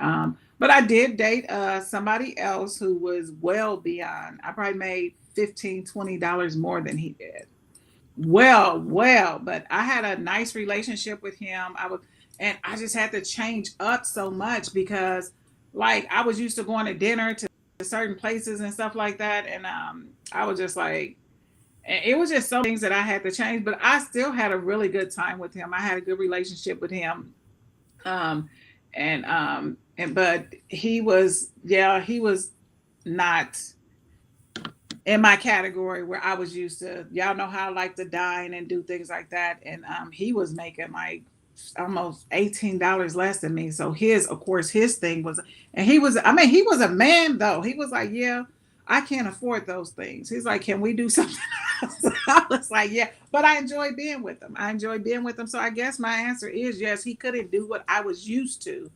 But I did date somebody else who was well beyond. I probably made $15-20 more than he did. Well, but I had a nice relationship with him. And I just had to change up so much because, like, I was used to going to dinner to certain places and stuff like that, and I was just like, it was just so many things that I had to change. But I still had a really good time with him. I had a good relationship with him, um, and but he was, yeah, he was not in my category where I was used to. Y'all know how I like to dine and do things like that. And he was making like almost $18 less than me. So his, of course, his thing was, and he was, I mean, he was a man though. He was like, yeah, I can't afford those things. He's like, can we do something else? I was like, yeah, but I enjoy being with him. I enjoy being with him. So I guess my answer is yes, he couldn't do what I was used to,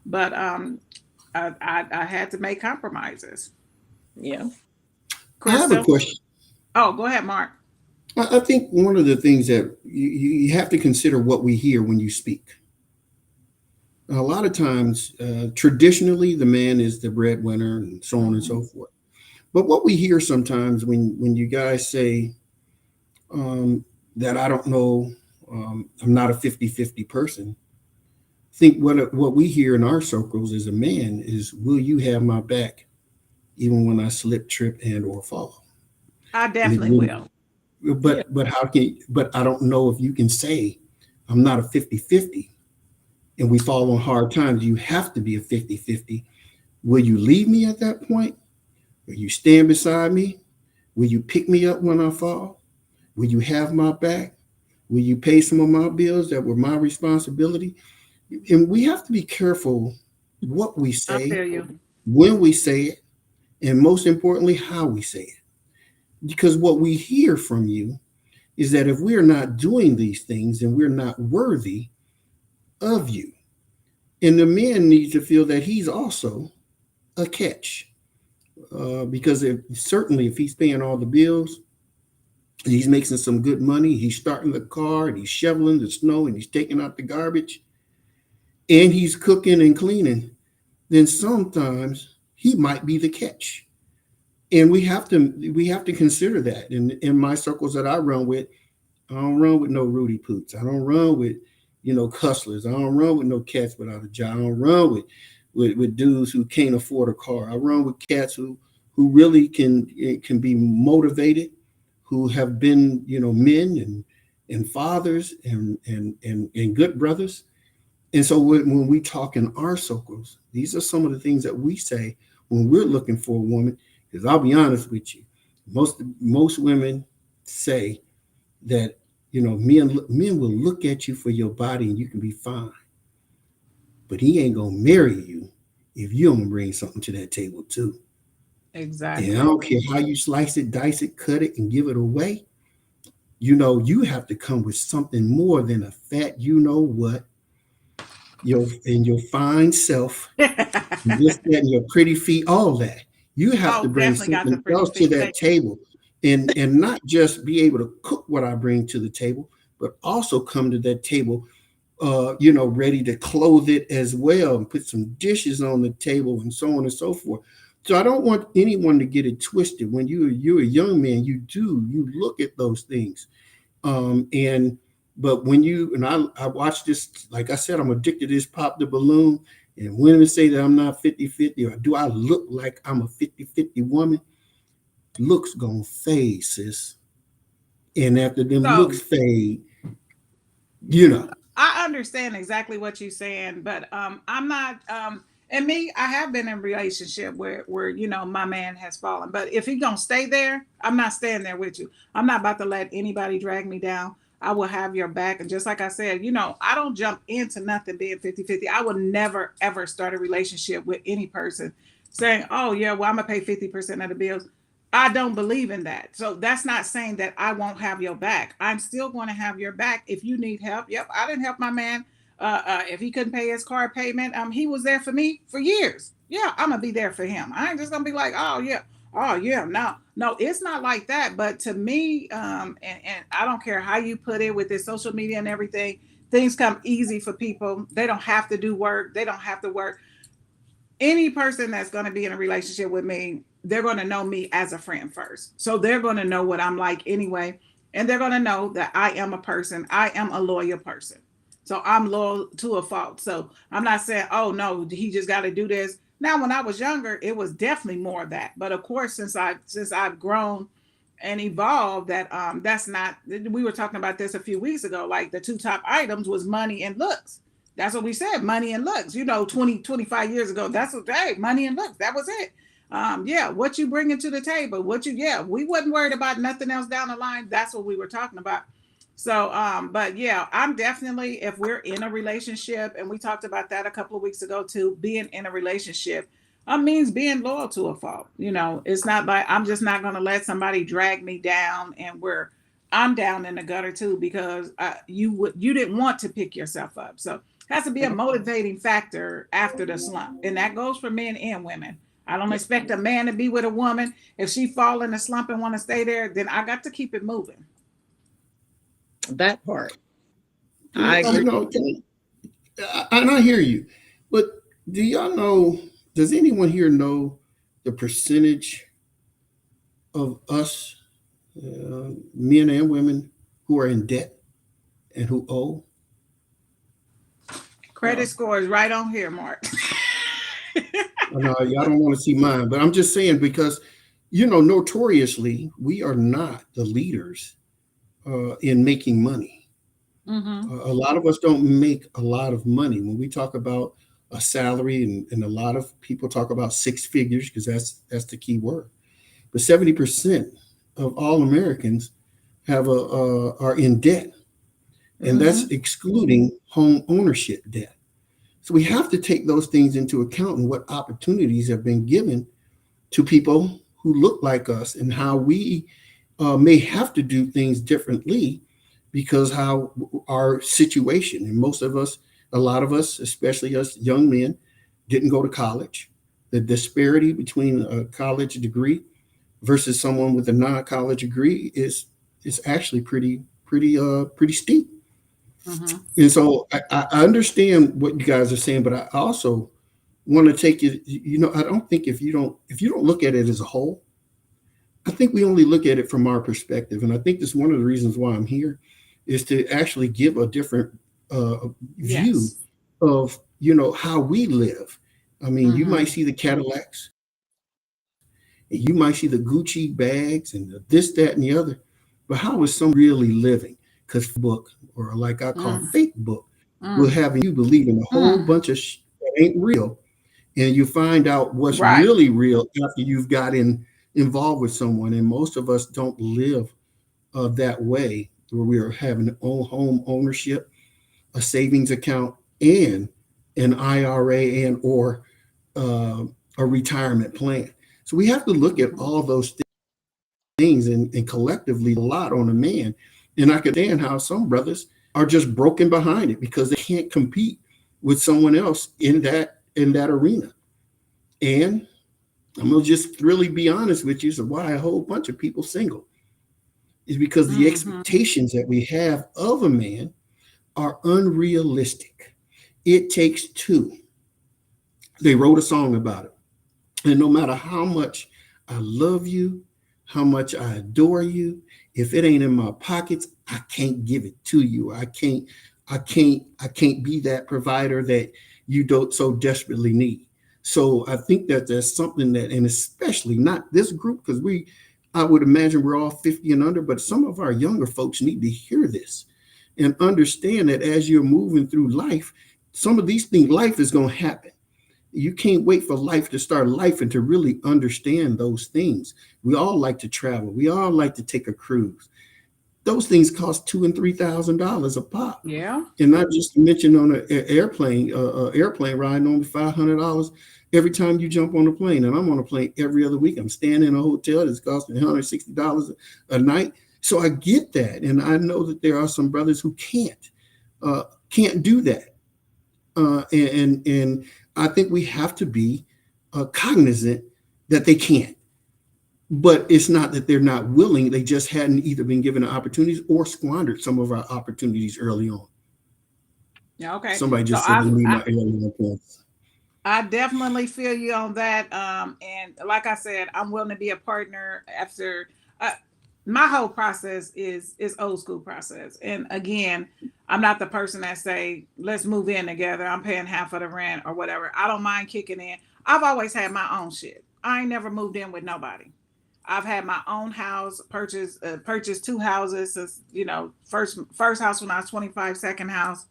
but I had to make compromises. Yeah. I have a Crystal? question. Oh, go ahead, Mark. I think one of the things that you have to consider what we hear when you speak. A lot of times, traditionally, the man is the breadwinner and so on and so forth. But what we hear sometimes when you guys say that I don't know, I'm not a 50-50 person, I think what we hear in our circles as a man is, will you have my back even when I slip, trip, and or fall? I And it definitely really, will. Yeah. but how can, but I don't know if you can say I'm not a 50-50 and we fall on hard times. You have to be a 50-50. Will you leave me at that point? Will you stand beside me? Will you pick me up when I fall? Will you have my back? Will you pay some of my bills that were my responsibility? And we have to be careful what we I say, feel you. when we say it, and most importantly, how we say it. Because what we hear from you is that if we are not doing these things, then we're not worthy of you. And the man needs to feel that he's also a catch. Because certainly if he's paying all the bills, he's making some good money, he's starting the car, and he's shoveling the snow, and he's taking out the garbage, and he's cooking and cleaning, then sometimes he might be the catch. And we have to consider that. In my circles that I run with, I don't run with no Rudy Poots. I don't run with, hustlers. I don't run with no cats without a job. I don't run with dudes who can't afford a car. I run with cats who really can be motivated, who have been, men and fathers and good brothers. And so when we talk in our circles, these are some of the things that we say when we're looking for a woman. Because I'll be honest with you, most women say that, men will look at you for your body and you can be fine, but he ain't gonna marry you if you don't bring something to that table too. And I Exactly. don't care how you slice it, dice it, cut it, and give it away. You have to come with something more than a fat, what, your fine self, this, that, and your pretty feet, all that. You have to Oh, bring definitely got the something pretty else to feet. that Thank you. table, and not just be able to cook what I bring to the table, but also come to that table, ready to clothe it as well and put some dishes on the table and so on and so forth. So I don't want anyone to get it twisted. When you're a young man, you look at those things, and but when you and I watch this, like I said, I'm addicted to this pop the balloon. And women say that I'm not 50-50, or do I look like I'm a 50-50 woman? Looks gonna fade, sis. And after them So looks fade, you know. I understand exactly what you're saying, but I'm not and me, I have been in a relationship where my man has fallen. But if he gonna stay there, I'm not staying there with you. I'm not about to let anybody drag me down. I will have your back. And just like I said, I don't jump into nothing being 50-50. I will never ever start a relationship with any person saying, oh yeah, well, I'm gonna pay 50% of the bills. I don't believe in that. So that's not saying that I won't have your back. I'm still going to have your back if you need help. Yep, I didn't help my man. If he couldn't pay his car payment, he was there for me for years. Yeah, I'm gonna be there for him. I ain't just gonna be like, oh yeah, Oh yeah, no, it's not like that. But to me, and I don't care how you put it with this social media and everything, things come easy for people. They don't have to do work. They don't have to work. Any person that's going to be in a relationship with me, they're going to know me as a friend first. So they're going to know what I'm like anyway. And they're going to know that I am a person. I am a loyal person. So I'm loyal to a fault. So I'm not saying, oh no, he just got to do this. Now, when I was younger, it was definitely more of that. But of course, since I've grown and evolved, that's not. We were talking about this a few weeks ago. Like the two top items was money and looks. That's what we said, money and looks. 25 years ago, that's what, hey, money and looks. That was it. Yeah, what you bringing to the table, yeah, we wasn't worried about nothing else down the line. That's what we were talking about. So, but yeah, I'm definitely, if we're in a relationship, and we talked about that a couple of weeks ago too, being in a relationship means being loyal to a fault. It's not like I'm just not going to let somebody drag me down and I'm down in the gutter too because you didn't want to pick yourself up. So has to be a motivating factor after the slump. And that goes for men and women. I don't expect a man to be with a woman. If she fall in a slump and want to stay there, then I got to keep it moving. That part. I agree. And I hear you. But do y'all know, does anyone here know the percentage of us, men and women, who are in debt and who owe? Credit score is right on here, Mark. No, y'all don't want to see mine, but I'm just saying because, notoriously, we are not the leaders in making money. Mm-hmm. A lot of us don't make a lot of money. When we talk about a salary, and a lot of people talk about six figures because that's the key word. But 70% of all Americans are in debt, and that's excluding home ownership debt. So we have to take those things into account and what opportunities have been given to people who look like us and how we may have to do things differently because how our situation, and a lot of us, especially us young men, didn't go to college. The disparity between a college degree versus someone with a non-college degree is actually pretty steep. Mm-hmm. And so I understand what you guys are saying, but I also want to take it. I don't think if you don't look at it as a whole, I think we only look at it from our perspective. And I think that's one of the reasons why I'm here is to actually give a different view of, how we live. I mean, you might see the Cadillacs, and you might see the Gucci bags and the this, that, and the other, but how is someone really living? Because book, or like I call fake book, will have you believe in a whole bunch of shit that ain't real, and you find out what's really real after you've involved with someone. And most of us don't live that way, where we are having home ownership, a savings account, and an IRA and or a retirement plan. So we have to look at all those things and collectively a lot on a man. And I can understand how some brothers are just broken behind it because they can't compete with someone else in that arena. And I'm gonna just really be honest with you. So why a whole bunch of people single is because the expectations that we have of a man are unrealistic. It takes two. They wrote a song about it. And no matter how much I love you, how much I adore you, if it ain't in my pockets, I can't give it to you. I can't be that provider that you don't so desperately need. So I think that there's something that, and especially not this group, because I would imagine we're all 50 and under, but some of our younger folks need to hear this and understand that as you're moving through life, some of these things, life is going to happen. You can't wait for life to start life and to really understand those things. We all like to travel. We all like to take a cruise. Those things cost $2,000 and $3,000 a pop. Yeah. And not just to mention on an airplane ride, only $500 every time you jump on a plane. And I'm on a plane every other week. I'm staying in a hotel that's costing $160 a night. So I get that. And I know that there are some brothers who can't do that. And I think we have to be cognizant that they can't. But it's not that they're not willing. They just hadn't either been given the opportunities or squandered some of our opportunities early on. Yeah, okay. Somebody So just said they need my alien points. I definitely feel you on that. And like I said, I'm willing to be a partner after my whole process is old school process. And again, I'm not the person that say, let's move in together. I'm paying half of the rent or whatever. I don't mind kicking in. I've always had my own shit. I ain't never moved in with nobody. I've had my own house, purchased two houses since, first house when I was 25, second house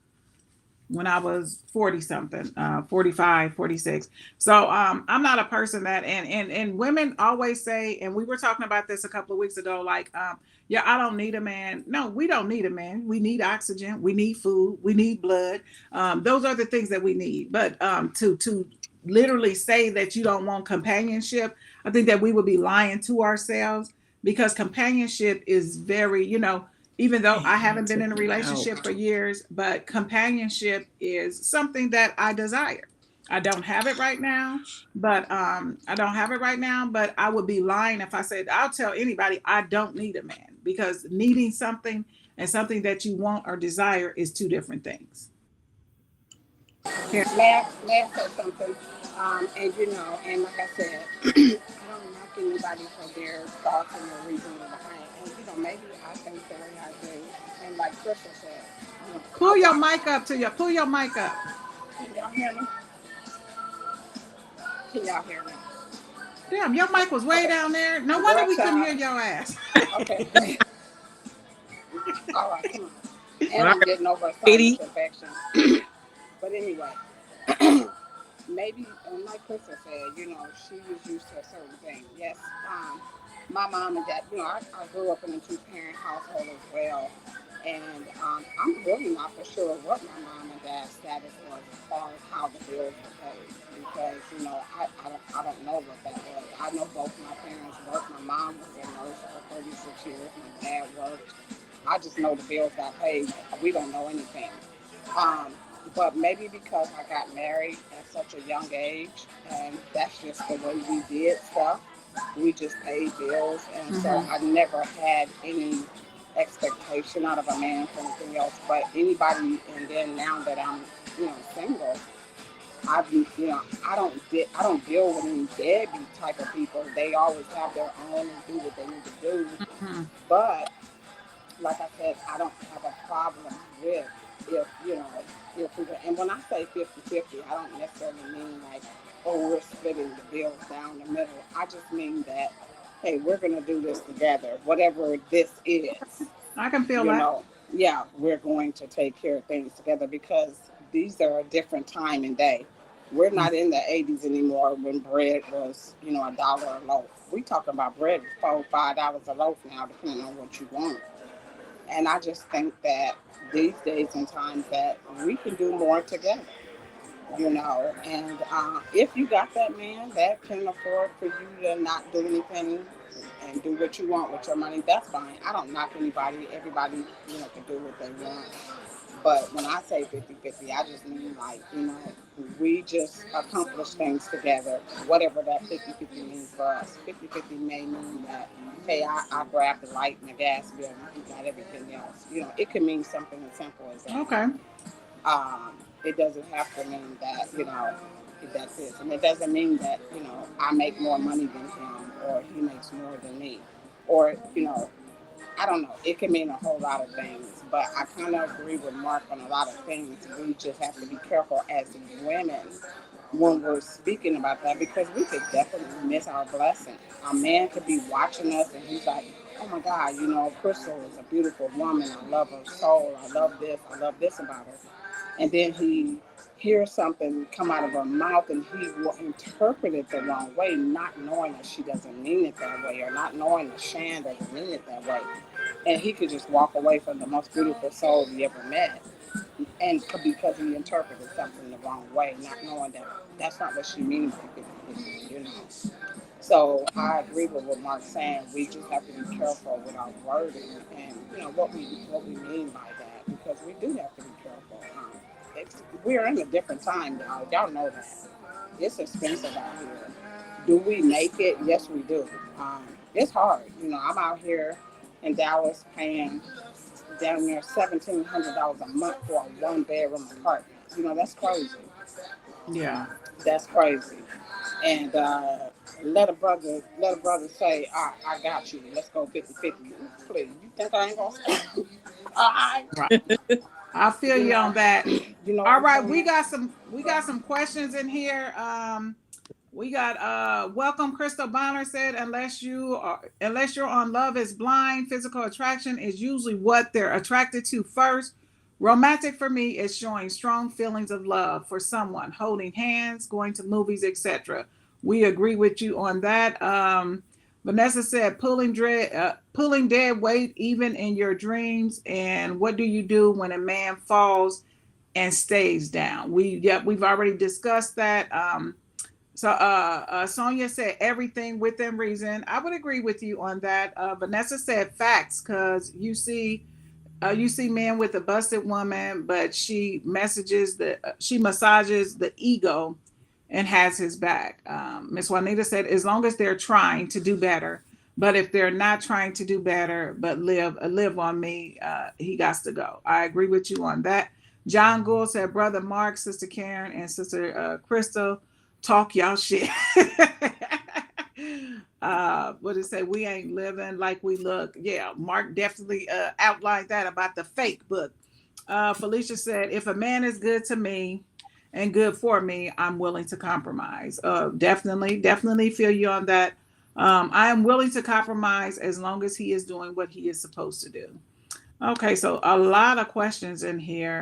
when I was 40 something, 45, 46. So I'm not a person that, and women always say, and we were talking about this a couple of weeks ago, like, yeah, I don't need a man. No, we don't need a man. We need oxygen. We need food. We need blood. Those are the things that we need. But to literally say that you don't want companionship, I think that we would be lying to ourselves because companionship is very, even though I haven't been in a relationship for years, but companionship is something that I desire. I don't have it right now, but I would be lying if I said I'll tell anybody I don't need a man because needing something and something that you want or desire is two different things. Here. May I say something? And like I said, I don't knock anybody for their thoughts and their reasoning behind. And maybe I think the way I do. And like Crystal said, Pull your mic up to you. Pull your mic up. can y'all hear me? Can y'all hear me? Damn, your mic was way Okay. down there. No wonder Girl we couldn't hear child. your ass. Okay. All right, come on. And All I'm right, getting over a sinus lady. infection. But anyway, maybe, like Crystal said, she was used to a certain thing. Yes, my mom and dad, I grew up in a two-parent household as well. And I'm really not for sure what my mom and dad's status was as far as how the bills were paid. Because, I don't know what that was. I know both my parents worked. My mom was a nurse for 36 years. My dad worked. I just know the bills got paid. We don't know anything. Um, but maybe because I got married at such a young age, and that's just the way we did stuff. We just paid bills, and so Mm-hmm. I never had any expectation out of a man for anything else. But anybody, and then now that I'm, single, I don't deal with any deadbeat type of people. They always have their own and do what they need to do. Mm-hmm. But like I said, I don't have a problem with if, if we, and when I say 50-50, I don't necessarily mean like, oh, we're splitting the bills down the middle. I just mean that, hey, we're going to do this together, whatever this is, I can feel you that. know, yeah, we're going to take care of things together because these are a different time and day. We're not in the 80s anymore when bread was, a dollar a loaf. We talking about bread $4, $5 a loaf now, depending on what you want. And I just think that these days and times that we can do more together, And if you got that man that can afford for you to not do anything and do what you want with your money, that's fine. I don't knock anybody. Everybody, can do what they want. But when I say 50-50, I just mean like, we just accomplish things together, whatever that 50-50 means for us. 50-50 may mean that, hey, I grab the light and the gas bill and you got everything else. It could mean something as simple as that. Okay. It doesn't have to mean that, that's this. And it doesn't mean that, I make more money than him or he makes more than me. Or, I don't know. It can mean a whole lot of things, but I kind of agree with Mark on a lot of things. We just have to be careful as women when we're speaking about that because we could definitely miss our blessing. A man could be watching us and he's like, oh my God, Crystal is a beautiful woman. I love her soul. I love this. I love this about her. And then he hears something come out of her mouth and he will interpret it the wrong way, not knowing that she doesn't mean it that way or not knowing that Shan doesn't mean it that way. And he could just walk away from the most beautiful soul he ever met. And because he interpreted something the wrong way, not knowing that that's not what she means, So I agree with what Mark's saying. We just have to be careful with our wording and what we mean by that because we do have to be careful. We're in a different time, y'all. Y'all know that it's expensive out here. Do we make it? Yes, we do. It's hard. I'm out here in Dallas paying down near $1,700 a month for a one-bedroom apartment. That's crazy. Yeah. That's crazy. And let a brother say, I got you. Let's go 50-50. Please, you think I ain't gonna stay? All right. Right. I feel You you know, on that. you know what All I'm right, we saying? got some questions in here. We got welcome Crystal Bonner said unless you're on Love is Blind, physical attraction is usually what they're attracted to first. Romantic for me is showing strong feelings of love for someone, holding hands, going to movies, etc. We agree with you on that. Vanessa said pulling dead weight even in your dreams. And what do you do when a man falls and stays down? We've already discussed that. Sonia said everything within reason. I would agree with you on that. Vanessa said facts because you see men with a busted woman, but she massages the ego and has his back. Miss Juanita said as long as they're trying to do better, but if they're not trying to do better but live on me, he got to go. I agree with you on that. John Gould said brother Mark, sister Karen, and sister Crystal, talk y'all shit. What did it say? We ain't living like we look. Yeah, Mark definitely outlined that about the fake book. Felicia said, if a man is good to me and good for me, I'm willing to compromise. Definitely feel you on that. I am willing to compromise as long as he is doing what he is supposed to do. Okay, so a lot of questions in here.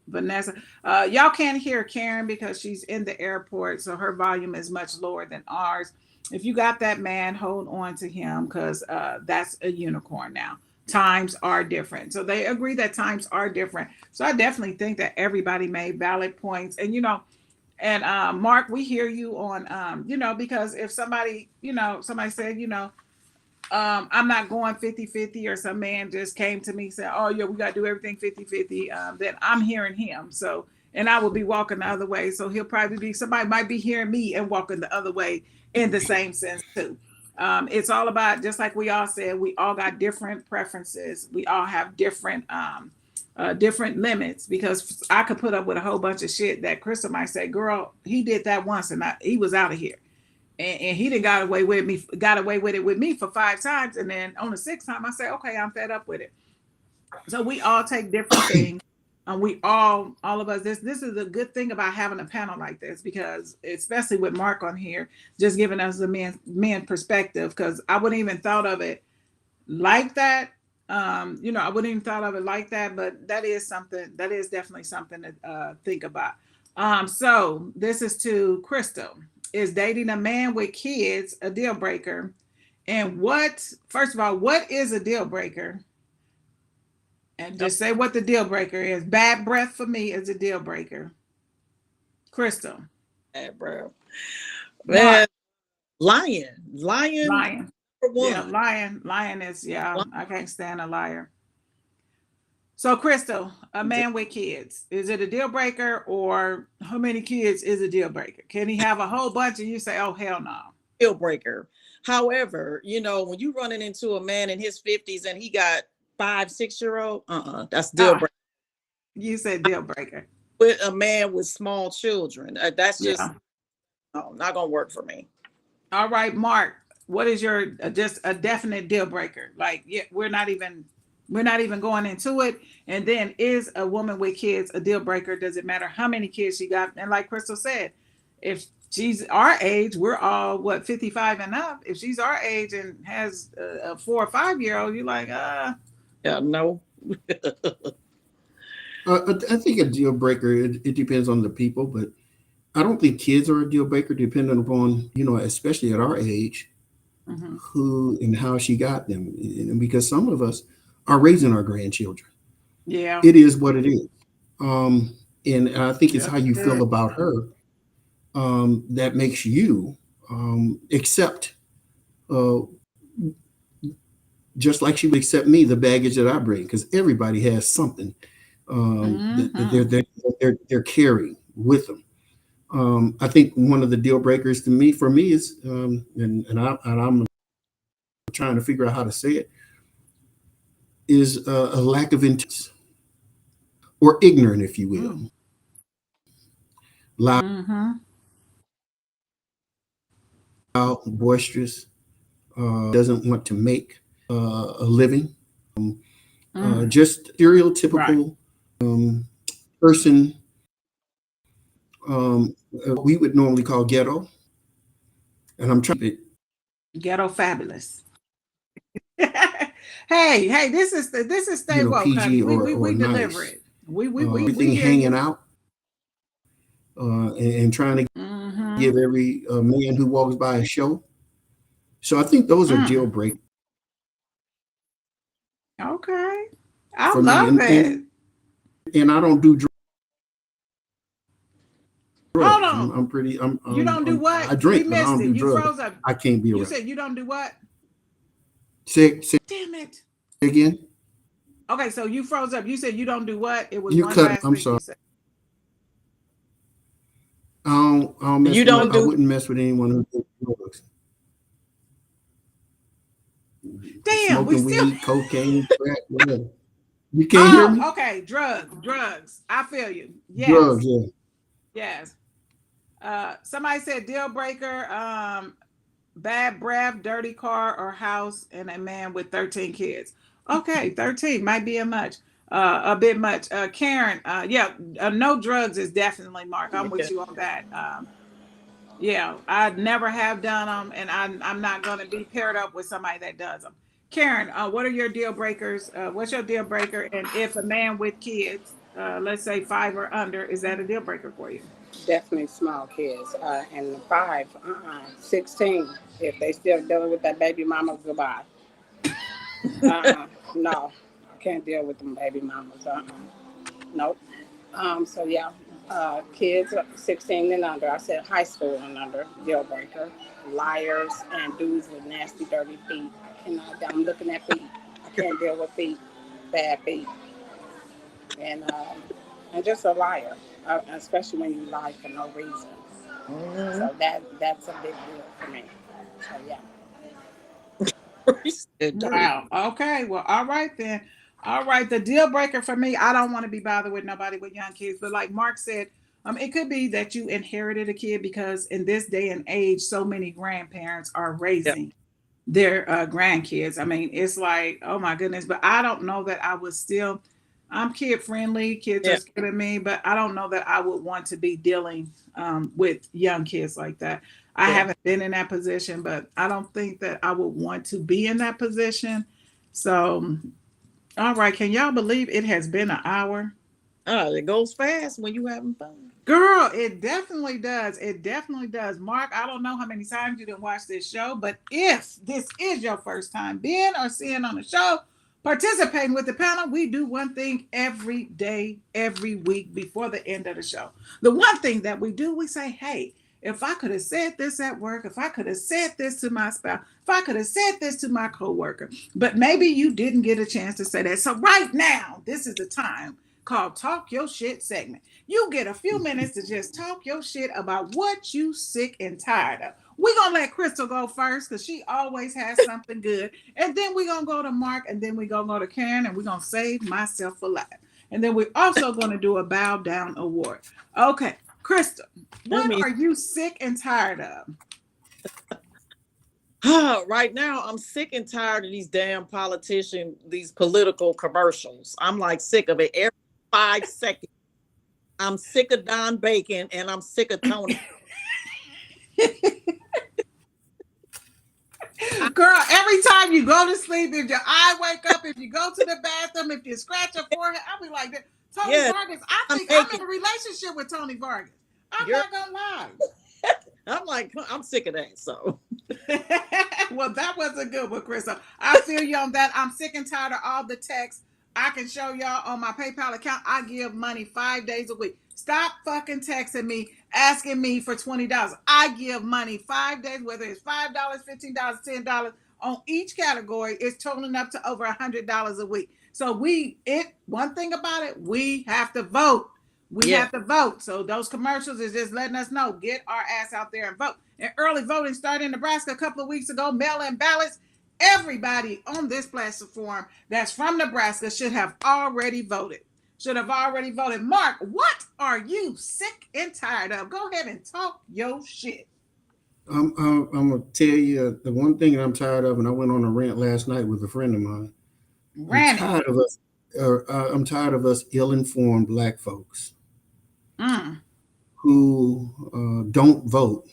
Vanessa, y'all can't hear Karen because she's in the airport, so her volume is much lower than ours. If you got that man, hold on to him because that's a unicorn now. Times are different. So they agree that times are different. So I definitely think that everybody made valid points. And, and Mark, we hear you on, because if somebody said, I'm not going 50-50, or some man just came to me and said, oh, yeah, we got to do everything 50-50, then I'm hearing him. So, and I will be walking the other way. So somebody might be hearing me and walking the other way in the same sense too. It's all about, just like we all said, we all got different preferences. We all have different limits, because I could put up with a whole bunch of shit that Crystal might say, girl, he did that once and he was out of here. And he didn't got away with it with me for 5 times. And then on the 6th time, I say, okay, I'm fed up with it. So we all take different things. And we all of us, this is a good thing about having a panel like this, because especially with Mark on here, just giving us the men perspective, because I wouldn't even thought of it like that. I wouldn't even thought of it like that, but that is definitely something to think about. So this is to Crystal. Is dating a man with kids a deal breaker? And first of all, what is a deal breaker? And just say what the deal breaker is. Bad breath for me is a deal breaker. Crystal. Bad breath. Man, lying. Lying. Yeah, One. lying is, I can't stand a liar. So, Crystal, a man with kids, is it a deal breaker, or how many kids is a deal breaker? Can he have a whole bunch and you say, oh, hell no? Deal breaker. However, when you running into a man in his 50s and he got 5-6-year-old, that's deal breaker. You said deal breaker. With a man with small children, that's just not gonna work for me. All right, Mark, what is your just a definite deal breaker? Like, yeah, we're not even going into it. And then, is a woman with kids a deal breaker? Does it matter how many kids she got? And like Crystal said, if she's our age, we're all 55 and up. If she's our age and has a 4 or 5-year-old, you're like, yeah, no. I think a deal breaker, it depends on the people, but I don't think kids are a deal breaker, depending upon, especially at our age, who and how she got them. And because some of us are raising our grandchildren. Yeah. It is what it is. And I think it's how you feel about her that makes you accept, just like she would accept me, the baggage that I bring, because everybody has something that they're carrying with them. I think one of the deal breakers for me is, I'm trying to figure out how to say it, is a lack of intelligence or ignorant, if you will. Mm. Loud, Mm-hmm. boisterous, doesn't want to make a living. Mm. Just Right. stereotypical person, we would normally call ghetto, and I'm trying to keep it, Ghetto fabulous. Hey, this is Stay Woke, honey. PG We or deliver nice. it. We Everything hear hanging you. out, and trying to Mm-hmm. give every man who walks by a show. So I think those are deal Mm. breakers Okay. I for me, love it. and I don't do Hold drugs. on. I'm pretty. You don't do what? I We drink, but I missed don't it. do You drugs. froze up. I can't be You around. said you don't do what? Say Damn it. again. Okay, so you froze up. You said you don't do what? It was You one cut. last I'm thing you sorry. said. I don't You mess with no. don't I do. wouldn't mess with anyone who does drugs. Damn, we Smoking still. weed, cocaine, crack, whatever. You can't hear Oh, me? okay. Drugs. I feel you. Drugs, Yes. yeah. Yes. Somebody said deal breaker, bad breath, dirty car or house, and a man with 13 kids. Okay, 13 might be a bit much. Karen, yeah, no drugs is definitely Mark. I'm Yeah. with you on that. Yeah, I never have done them, and I'm not going to be paired up with somebody that does them. Karen, what are your deal breakers? What's your deal breaker? And if a man with kids, let's say 5 or under, is that a deal breaker for you? Definitely small kids. And the five, 16. If they still dealing with that baby mama, goodbye. No, I can't deal with them baby mamas. Nope. So yeah, kids 16 and under. I said high school and under, deal breaker. Liars and dudes with nasty, dirty feet. I cannot. I'm looking at feet. I can't deal with feet, bad feet, and just a liar, especially when you lie for no reason. Mhm. So that's a big deal for me. So yeah. He said dirty. Wow. Okay. Well, all right then. All right. The deal breaker for me, I don't want to be bothered with nobody with young kids. But like Mark said, it could be that you inherited a kid because in this day and age, so many grandparents are Yeah. raising their grandkids. I mean, it's like, oh my goodness. But I don't know that I would still. I'm kid friendly. Kids are Yeah. scared of me, but I don't know that I would want to be dealing with young kids like that. I Yeah. haven't been in that position, but I don't think that I would want to be in that position. So, all right, can y'all believe it has been an hour? Oh, it goes fast when you having fun. Girl, it definitely does. It definitely does. Mark, I don't know how many times you didn't watch this show, but if this is your first time being or seeing on the show, participating with the panel, we do one thing every day, every week before the end of the show. The one thing that we do, we say, hey, if I could have said this at work, if I could have said this to my spouse, if I could have said this to my coworker, but maybe you didn't get a chance to say that. So right now, this is the time called Talk Your Shit segment. You get a few minutes to just talk your shit about what you sick and tired of. We're gonna let Crystal go first because she always has something good. And then we're gonna go to Mark, and then we're gonna go to Karen, and we're gonna save myself for last. And then we're also gonna do a bow down award. Okay, Crystal, That what means are you sick and tired of? right now I'm sick and tired of these damn politicians, these political commercials. I'm like sick of it. Every 5 seconds. I'm sick of Don Bacon and I'm sick of Tony. I, Girl, every time you go to sleep, if your eye wake up, if you go to the bathroom, if you scratch your forehead, I'll be like, Tony yeah, Vargas, I I'm think I'm making in a relationship with Tony Vargas. I'm you're not gonna lie. I'm like, I'm sick of that. So Well, that was a good one, Chris. I feel you on that. I'm sick and tired of all the texts. I can show y'all on my PayPal account. I give money 5 days a week. Stop fucking texting me, asking me for $20. I give money 5 days, whether it's $5, $15, $10 on each category. It's totaling up to over $100 a week. So one thing about it, we have to vote. We have to vote. So those commercials is just letting us know, get our ass out there and vote. And early voting started in Nebraska a couple of weeks ago. Mail-in ballots. Everybody on this platform that's from Nebraska should have already voted. Mark, what are you sick and tired of? Go ahead and talk your shit. I'm gonna tell you the one thing that I'm tired of, and I went on a rant last night with a friend of mine. I'm Randy. tired of us. I'm tired of us ill-informed Black folks Mm. who don't vote,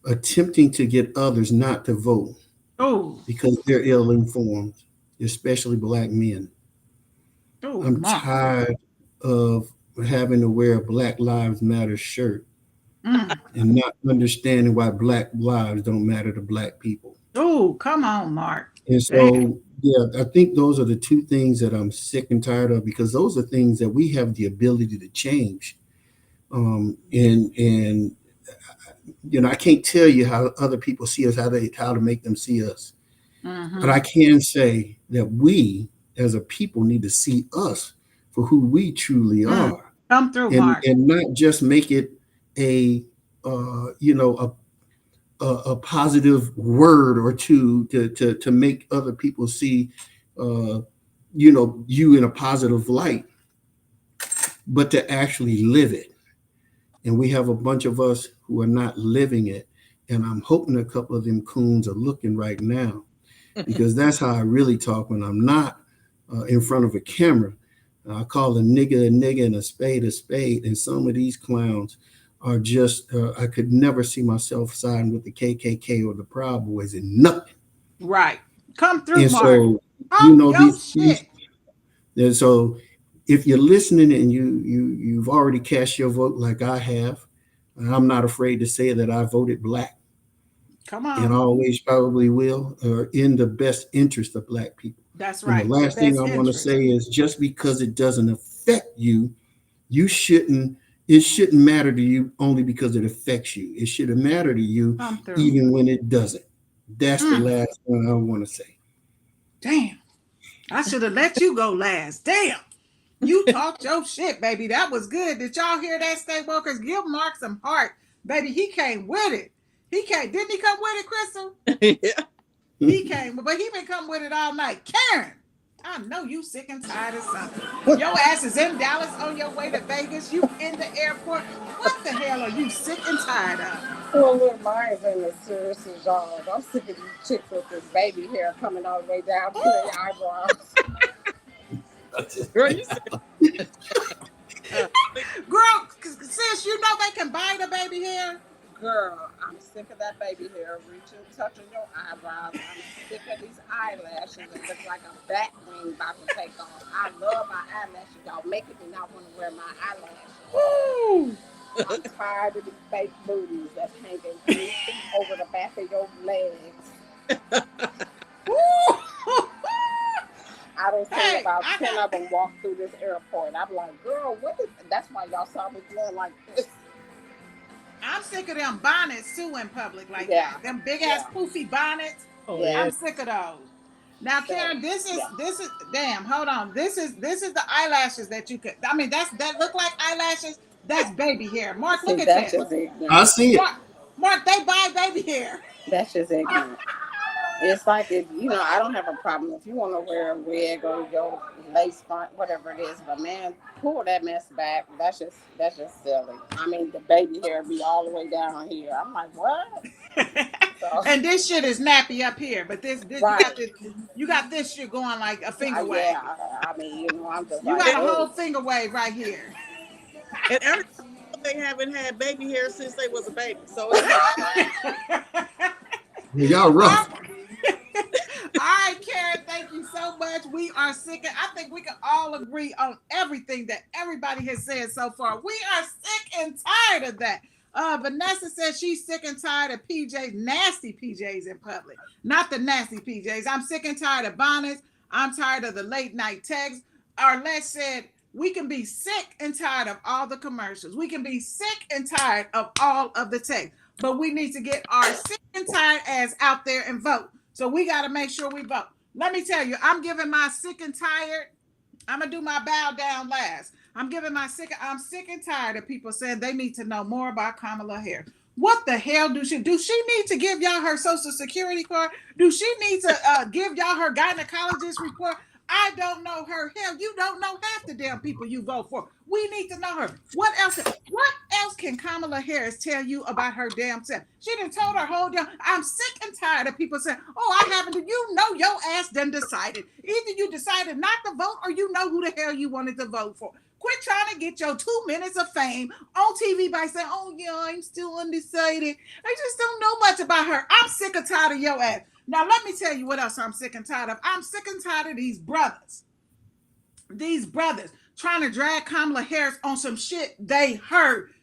attempting to get others not to vote Oh, because they're ill-informed, especially Black men. oh, I'm Mark. tired of having to wear a Black Lives Matter shirt Mm. and not understanding why Black lives don't matter to Black people. Oh, come on, Mark. And Damn. so, yeah, I think those are the two things that I'm sick and tired of, because those are things that we have the ability to change. And I can't tell you how other people see us, how to make them see us. Mm-hmm. But I can say that we as a people need to see us for who we truly are. Come through, and Mark. and not just make it a a positive word or two to make other people see you in a positive light, but to actually live it. And we have a bunch of us who are not living it. And I'm hoping a couple of them coons are looking right now, because that's how I really talk when I'm not in front of a camera. I call a nigga and a spade a spade. And some of these clowns are just, I could never see myself siding with the KKK or the Proud Boys and nothing. Right. Come through, And Mark. so, these, and so if you're listening and you've already cast your vote like I have, and I'm not afraid to say that I voted Black. Come on. And always probably will, in the best interest of Black people. That's right. And the last thing I want to say is, just because it doesn't affect you, it shouldn't matter to you only because it affects you. It should matter to you even when it doesn't. That's the last one I want to say. Damn. I should have let you go last. Damn. You talked your shit, baby. That was good. Did y'all hear that, Stay Wokers? Give Mark some heart. Baby, he came with it. Didn't he come with it, Crystal? Yeah. He came, but he been coming with it all night. Karen, I know you sick and tired of something. Your ass is in Dallas on your way to Vegas. You in the airport. What the hell are you sick and tired of? Well, look, mine's in the serious job. I'm sick of these chicks with this baby hair coming all the way down to their eyebrows. Girl, you said Girl, sis, you know they can buy the baby hair. Girl, I'm sick of that baby hair reaching, touching your eyebrows. I'm sick of these eyelashes. It looks like a bat wing about to take off. I love my eyelashes. Y'all making me not want to wear my eyelashes. Woo! I'm tired of these fake booties that's hanging 3 feet over the back of your legs. I don't see about 10 of them walk through this airport. I'm like, girl, what is... That's why y'all saw me doing like this. I'm sick of them bonnets too in public like that. Them big ass poofy bonnets. I'm sick of those. Now, Karen, this is damn. Hold on. This is the eyelashes that you could. I mean, that look like eyelashes. That's baby hair. Mark, look at that. I see it. Mark, they buy baby hair. That's just ignorant. It's like, I don't have a problem if you want to wear a wig or your lace front, whatever it is. But man, pull that mess back. That's just silly. I mean, the baby hair be all the way down here. I'm like, what? And this shit is nappy up here, but this right. you got this shit going like a finger wave. Yeah, I mean, I'm just. You got a whole finger wave right here. And every they haven't had baby hair since they was a baby, so y'all rough. All right, Karen, thank you so much. We are sick. I think we can all agree on everything that everybody has said so far. We are sick and tired of that. Vanessa says she's sick and tired of PJs, nasty PJs in public. Not the nasty PJs. I'm sick and tired of bonnets. I'm tired of the late night texts. Arlette said we can be sick and tired of all the commercials. We can be sick and tired of all of the text. But we need to get our sick and tired ass out there and vote. So we got to make sure we vote. Let me tell you, I'm giving my sick and tired. I'm going to do my bow down last. I'm sick and tired of people saying they need to know more about Kamala Harris. What the hell do she need to give y'all her social security card? Do she need to give y'all her gynecologist report? I don't know her. Hell, you don't know half the damn people you vote for. We need to know her. What else can Kamala Harris tell you about her damn self? She done told her whole damn. I'm sick and tired of people saying, "Oh, I haven't." You know your ass done decided. Either you decided not to vote, or you know who the hell you wanted to vote for. Quit trying to get your 2 minutes of fame on TV by saying, "Oh yeah, I'm still undecided." I just don't know much about her. I'm sick and tired of your ass. Now, let me tell you what else I'm sick and tired of. I'm sick and tired of these brothers. These brothers trying to drag Kamala Harris on some shit they heard.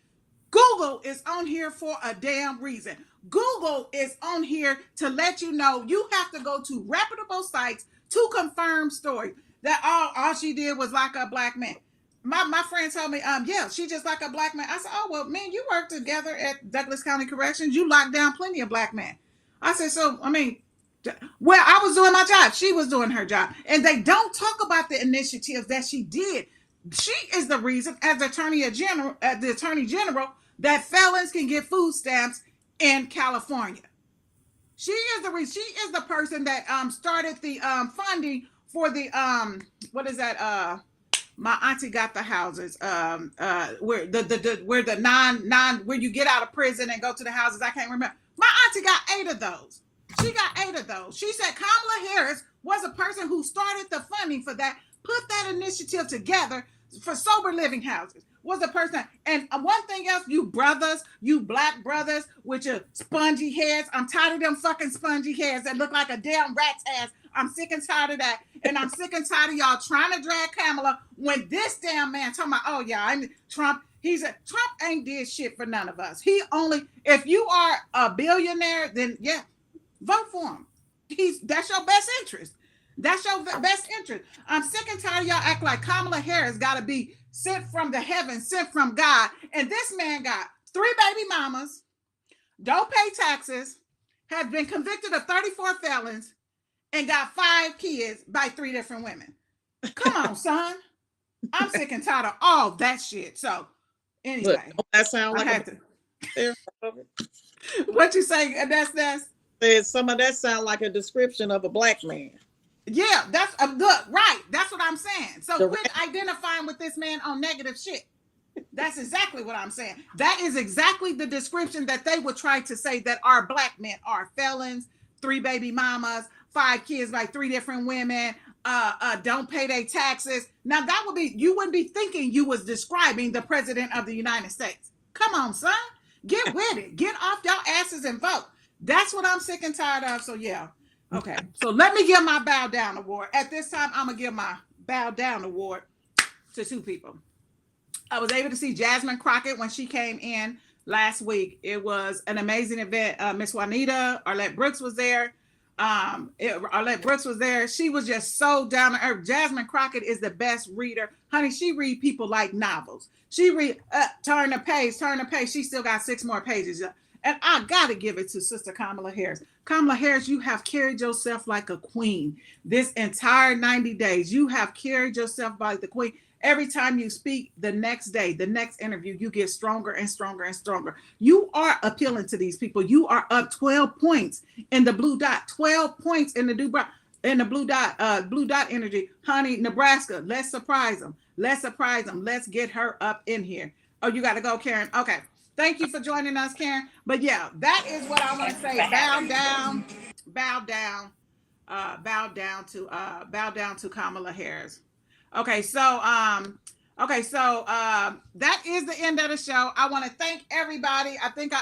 Google is on here for a damn reason. Google is on here to let you know you have to go to reputable sites to confirm stories. That all she did was like a black man. My friend told me, yeah, she just like a black man. I said, oh, well, man, you work together at Douglas County Corrections. You locked down plenty of black men. I said, so, I mean, well, I was doing my job. She was doing her job. And they don't talk about the initiatives that she did. She is the reason, as the Attorney General, that felons can get food stamps in California. She is the reason. She is the person that started the funding for the what is that? My auntie got the houses where where the non where you get out of prison and go to the houses. I can't remember. My auntie got 8 of those. She got 8 of those. She said Kamala Harris was a person who started the funding for that, put that initiative together for sober living houses. Was a person. And one thing else, you brothers, you black brothers with your spongy heads. I'm tired of them fucking spongy heads that look like a damn rat's ass. I'm sick and tired of that. And I'm sick and tired of y'all trying to drag Kamala when this damn man talking about, oh yeah, I'm Trump. Trump ain't did shit for none of us. If you are a billionaire, then yeah, vote for him. That's your best interest. That's your best interest. I'm sick and tired of y'all act like Kamala Harris got to be sent from the heavens, sent from God. And this man got 3 baby mamas, don't pay taxes, has been convicted of 34 felons, and got 5 kids by 3 different women. Come on, son. I'm sick and tired of all that shit. So anyway. Look, that sound like what you say? That's some of that sound like a description of a black man. Yeah, that's look, right. That's what I'm saying. So quit identifying with this man on negative shit. That's exactly what I'm saying. That is exactly the description that they would try to say that our black men are: felons, 3 baby mamas, 5 kids by 3 different women, don't pay their taxes. Now that would be, you wouldn't be thinking you was describing the president of the United States. Come on, son. Get with it. Get off y'all asses and vote. That's what I'm sick and tired of. So yeah. Okay, so let me give my bow down award. At this time, I'm gonna give my bow down award to 2 people. I was able to see Jasmine Crockett when she came in last week. It was an amazing event. Miss Juanita, Arlette Brooks was there. Arlette Brooks was there. She was just so down to earth. Jasmine Crockett is the best reader. Honey, she read people like novels. She read, turn the page. She still got 6 more pages. And I got to give it to Sister Kamala Harris. Kamala Harris, you have carried yourself like a queen. This entire 90 days, you have carried yourself like the queen. Every time you speak, the next day, the next interview, you get stronger and stronger and stronger. You are appealing to these people. You are up 12 points in the blue dot, 12 points in the blue dot energy. Honey, Nebraska, let's surprise them. Let's get her up in here. Oh, you got to go, Karen. Okay. Thank you for joining us, Karen. But yeah, that is what I want to say. Bow down to Kamala Harris. Okay, so that is the end of the show. I want to thank everybody. I think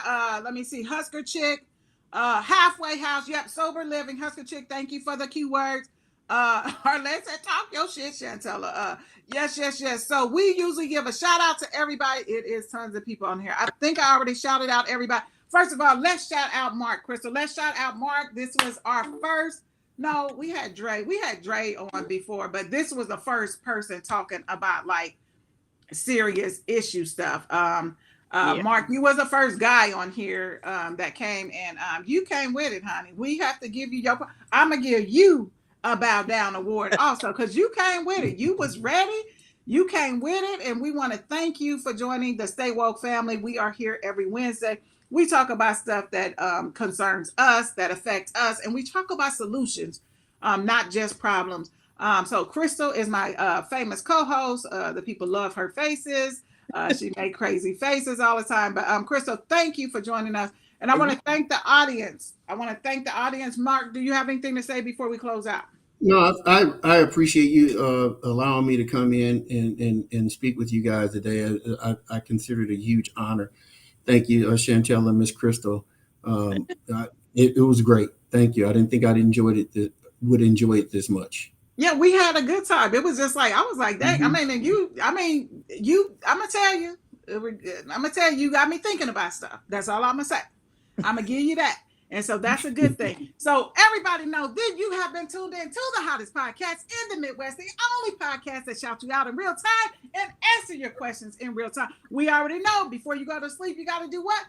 let me see, Husker Chick, Halfway House, yep, Sober Living, Husker Chick, thank you for the keywords. Arlette said, talk your shit, Chantella. Yes. So we usually give a shout out to everybody. It is tons of people on here. I think I already shouted out everybody. First of all, let's shout out Mark, Crystal. Let's shout out Mark. This was our first. No, we had Dre. We had Dre on before, but this was the first person talking about like serious issue stuff. Mark, you was the first guy on here that came, and you came with it, honey. We have to give you your. I'm gonna give you a bow down award also because you came with it. You was ready. You came with it, and we want to thank you for joining the Stay Woke family. We are here every Wednesday. We talk about stuff that concerns us, that affects us, and we talk about solutions, not just problems. So Crystal is my famous co-host. The people love her faces. She make crazy faces all the time. But Crystal, thank you for joining us. And I want to thank the audience. Mark, do you have anything to say before we close out? No, I appreciate you allowing me to come in and speak with you guys today. I consider it a huge honor. Thank you, Chantel and Miss Crystal. It was great. Thank you. I didn't think would enjoy it this much. Yeah, we had a good time. It was just like I was like, dang. Mm-hmm. I'm gonna tell you, you got me thinking about stuff. That's all I'm gonna say. I'm gonna give you that. And so that's a good thing. So everybody know that you have been tuned in to the hottest podcast in the Midwest, the only podcast that shouts you out in real time and answer your questions in real time. We already know before you go to sleep, you got to do what?